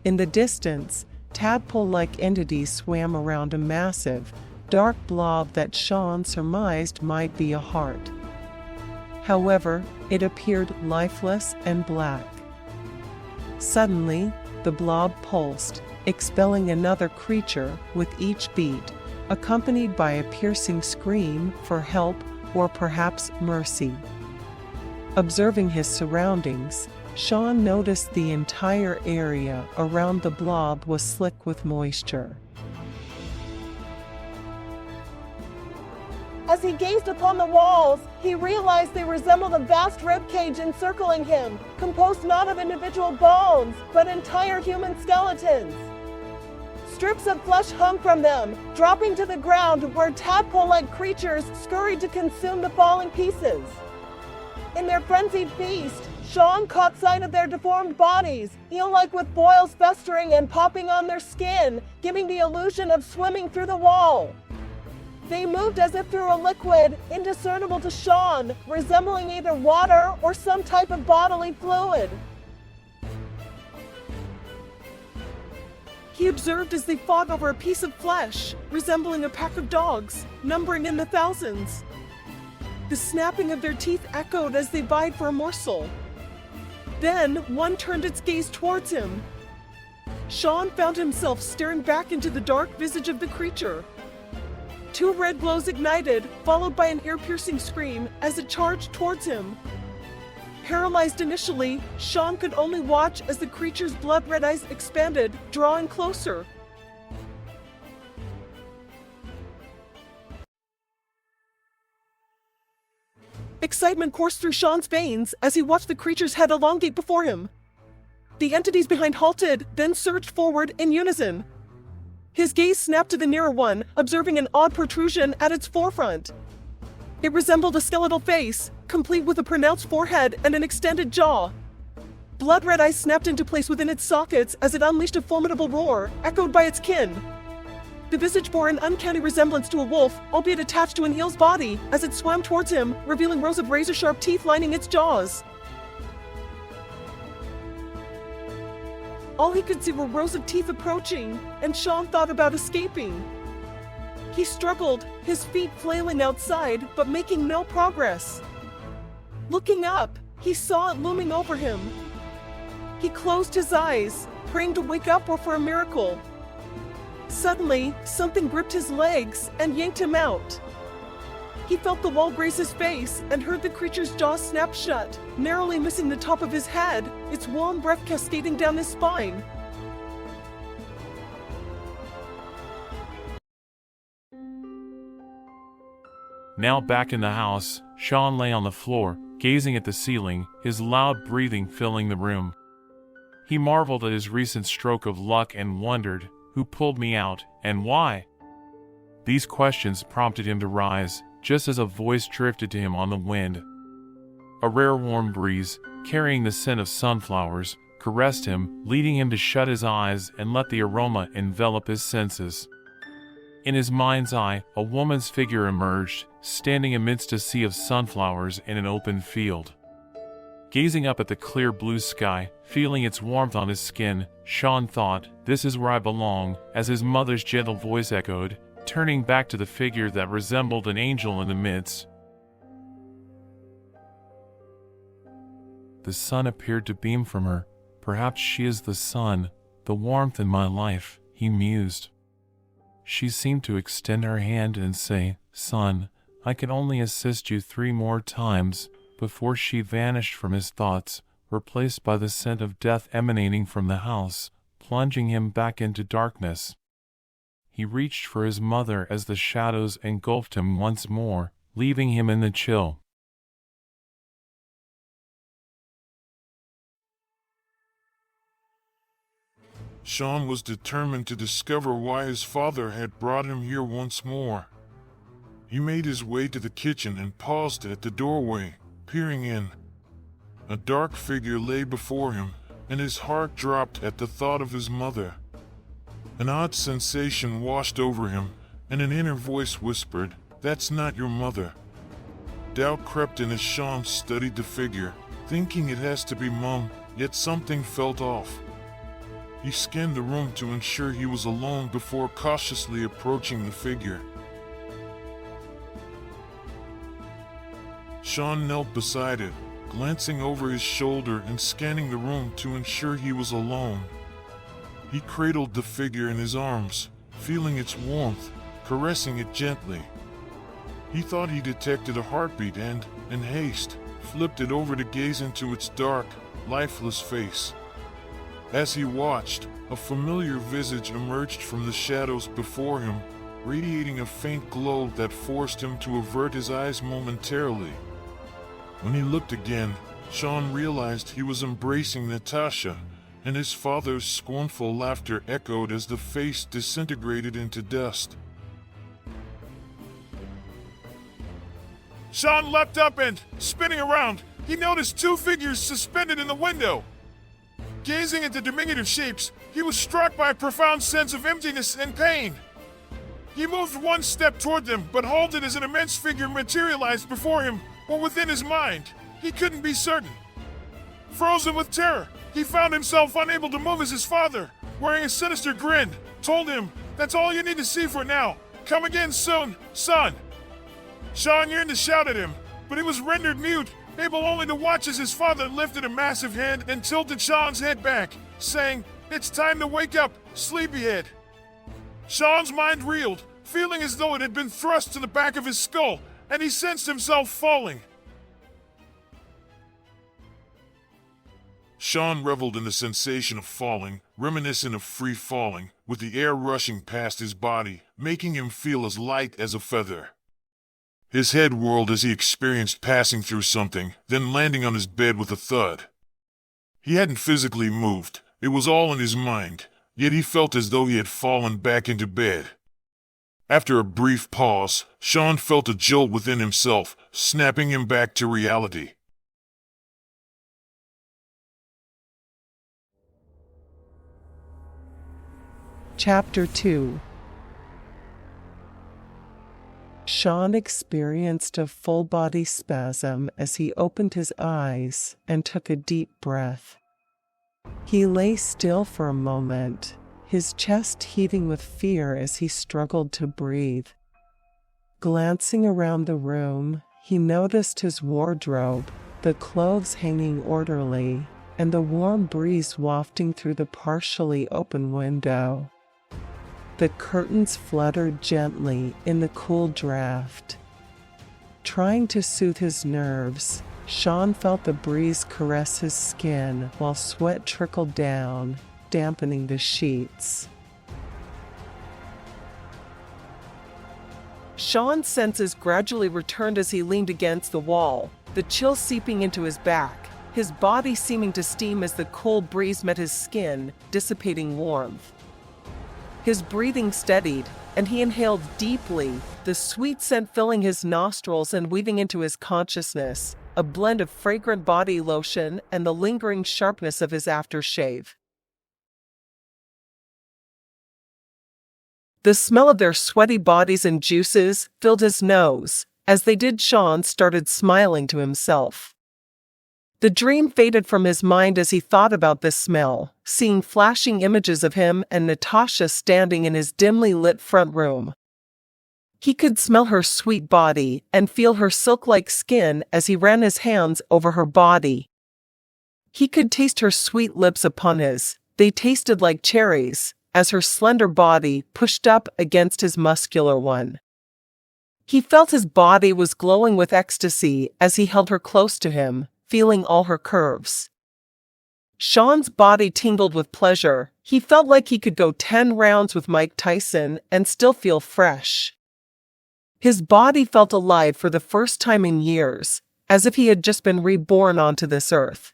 In the distance, tadpole-like entities swam around a massive, dark blob that Sean surmised might be a heart. However, it appeared lifeless and black. Suddenly, the blob pulsed, expelling another creature with each beat, accompanied by a piercing scream for help or perhaps mercy. Observing his surroundings, Sean noticed the entire area around the blob was slick with moisture. As he gazed upon the walls, he realized they resembled a vast ribcage encircling him, composed not of individual bones, but entire human skeletons. Strips of flesh hung from them, dropping to the ground where tadpole-like creatures scurried to consume the falling pieces. In their frenzied feast, Sean caught sight of their deformed bodies, eel-like with boils festering and popping on their skin, giving the illusion of swimming through the wall. They moved as if through a liquid, indiscernible to Sean, resembling either water or some type of bodily fluid. He observed as they fought over a piece of flesh, resembling a pack of dogs, numbering in the thousands. The snapping of their teeth echoed as they vied for a morsel. Then, one turned its gaze towards him. Sean found himself staring back into the dark visage of the creature. Two red glows ignited, followed by an ear-piercing scream as it charged towards him. Paralyzed initially, Sean could only watch as the creature's blood-red eyes expanded, drawing closer. Excitement coursed through Sean's veins as he watched the creature's head elongate before him. The entities behind halted, then surged forward in unison. His gaze snapped to the nearer one, observing an odd protrusion at its forefront. It resembled a skeletal face, complete with a pronounced forehead and an extended jaw. Blood-red eyes snapped into place within its sockets as it unleashed a formidable roar, echoed by its kin. The visage bore an uncanny resemblance to a wolf, albeit attached to an eel's body, as it swam towards him, revealing rows of razor-sharp teeth lining its jaws. All he could see were rows of teeth approaching, and Sean thought about escaping. He struggled, his feet flailing outside, but making no progress. Looking up, he saw it looming over him. He closed his eyes, praying to wake up or for a miracle. Suddenly, something gripped his legs and yanked him out. He felt the wall graze his face and heard the creature's jaw snap shut, narrowly missing the top of his head, its warm breath cascading down his spine. Now back in the house, Sean lay on the floor, gazing at the ceiling, his loud breathing filling the room. He marveled at his recent stroke of luck and wondered, who pulled me out, and why? These questions prompted him to rise, just as a voice drifted to him on the wind. A rare warm breeze, carrying the scent of sunflowers, caressed him, leading him to shut his eyes and let the aroma envelop his senses. In his mind's eye, a woman's figure emerged, standing amidst a sea of sunflowers in an open field. Gazing up at the clear blue sky, feeling its warmth on his skin, Sean thought, "This is where I belong," as his mother's gentle voice echoed, turning back to the figure that resembled an angel in the midst. The sun appeared to beam from her. "Perhaps she is the sun, the warmth in my life," he mused. She seemed to extend her hand and say, "Son, I can only assist you 3 more times," before she vanished from his thoughts, replaced by the scent of death emanating from the house, plunging him back into darkness. He reached for his mother as the shadows engulfed him once more, leaving him in the chill. Sean was determined to discover why his father had brought him here once more. He made his way to the kitchen and paused at the doorway, peering in. A dark figure lay before him, and his heart dropped at the thought of his mother. An odd sensation washed over him, and an inner voice whispered, "That's not your mother." Doubt crept in as Sean studied the figure, thinking it has to be Mom, yet something felt off. He scanned the room to ensure he was alone before cautiously approaching the figure. Sean knelt beside it, glancing over his shoulder and scanning the room to ensure he was alone. He cradled the figure in his arms, feeling its warmth, caressing it gently. He thought he detected a heartbeat and, in haste, flipped it over to gaze into its dark, lifeless face. As he watched, a familiar visage emerged from the shadows before him, radiating a faint glow that forced him to avert his eyes momentarily. When he looked again, Sean realized he was embracing Natasha, and his father's scornful laughter echoed as the face disintegrated into dust. Sean leapt up and, spinning around, he noticed 2 figures suspended in the window. Gazing at the diminutive shapes, he was struck by a profound sense of emptiness and pain. He moved 1 step toward them, but halted as an immense figure materialized before him, or within his mind. He couldn't be certain. Frozen with terror, he found himself unable to move as his father, wearing a sinister grin, told him, "That's all you need to see for now. Come again soon, son." Sean yearned to shout at him, but he was rendered mute, able only to watch as his father lifted a massive hand and tilted Sean's head back, saying, "It's time to wake up, sleepyhead." Sean's mind reeled, feeling as though it had been thrust to the back of his skull, and he sensed himself falling. Sean reveled in the sensation of falling, reminiscent of free falling, with the air rushing past his body, making him feel as light as a feather. His head whirled as he experienced passing through something, then landing on his bed with a thud. He hadn't physically moved, it was all in his mind, yet he felt as though he had fallen back into bed. After a brief pause, Sean felt a jolt within himself, snapping him back to reality. Chapter 2. Sean experienced a full-body spasm as he opened his eyes and took a deep breath. He lay still for a moment, his chest heaving with fear as he struggled to breathe. Glancing around the room, he noticed his wardrobe, the clothes hanging orderly, and the warm breeze wafting through the partially open window. The curtains fluttered gently in the cool draft. Trying to soothe his nerves, Sean felt the breeze caress his skin while sweat trickled down, dampening the sheets. Sean's senses gradually returned as he leaned against the wall, the chill seeping into his back, his body seeming to steam as the cold breeze met his skin, dissipating warmth. His breathing steadied, and he inhaled deeply, the sweet scent filling his nostrils and weaving into his consciousness, a blend of fragrant body lotion and the lingering sharpness of his aftershave. The smell of their sweaty bodies and juices filled his nose. As they did, Sean started smiling to himself. The dream faded from his mind as he thought about this smell, seeing flashing images of him and Natasha standing in his dimly lit front room. He could smell her sweet body and feel her silk-like skin as he ran his hands over her body. He could taste her sweet lips upon his. They tasted like cherries, as her slender body pushed up against his muscular one. He felt his body was glowing with ecstasy as he held her close to him, feeling all her curves. Sean's body tingled with pleasure. He felt like he could go 10 rounds with Mike Tyson and still feel fresh. His body felt alive for the first time in years, as if he had just been reborn onto this earth.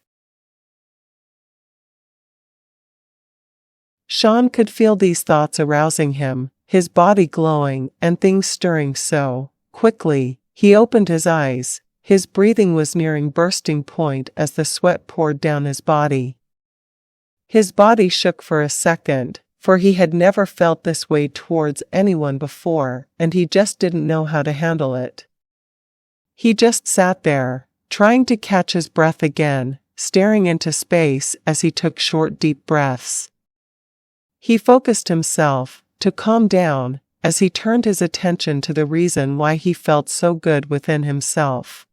Sean could feel these thoughts arousing him, his body glowing and things stirring so quickly. He opened his eyes. His breathing was nearing bursting point as the sweat poured down his body. His body shook for a second, for he had never felt this way towards anyone before, and he just didn't know how to handle it. He just sat there, trying to catch his breath again, staring into space as he took short, deep breaths. He focused himself to calm down as he turned his attention to the reason why he felt so good within himself.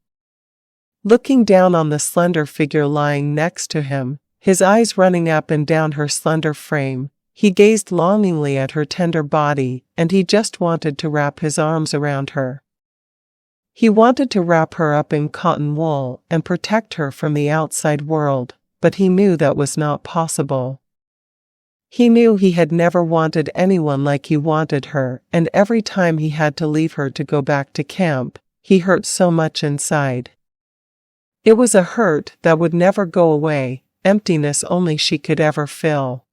Looking down on the slender figure lying next to him, his eyes running up and down her slender frame, he gazed longingly at her tender body, and he just wanted to wrap his arms around her. He wanted to wrap her up in cotton wool and protect her from the outside world, but he knew that was not possible. He knew he had never wanted anyone like he wanted her, and every time he had to leave her to go back to camp, he hurt so much inside. It was a hurt that would never go away, emptiness only she could ever fill.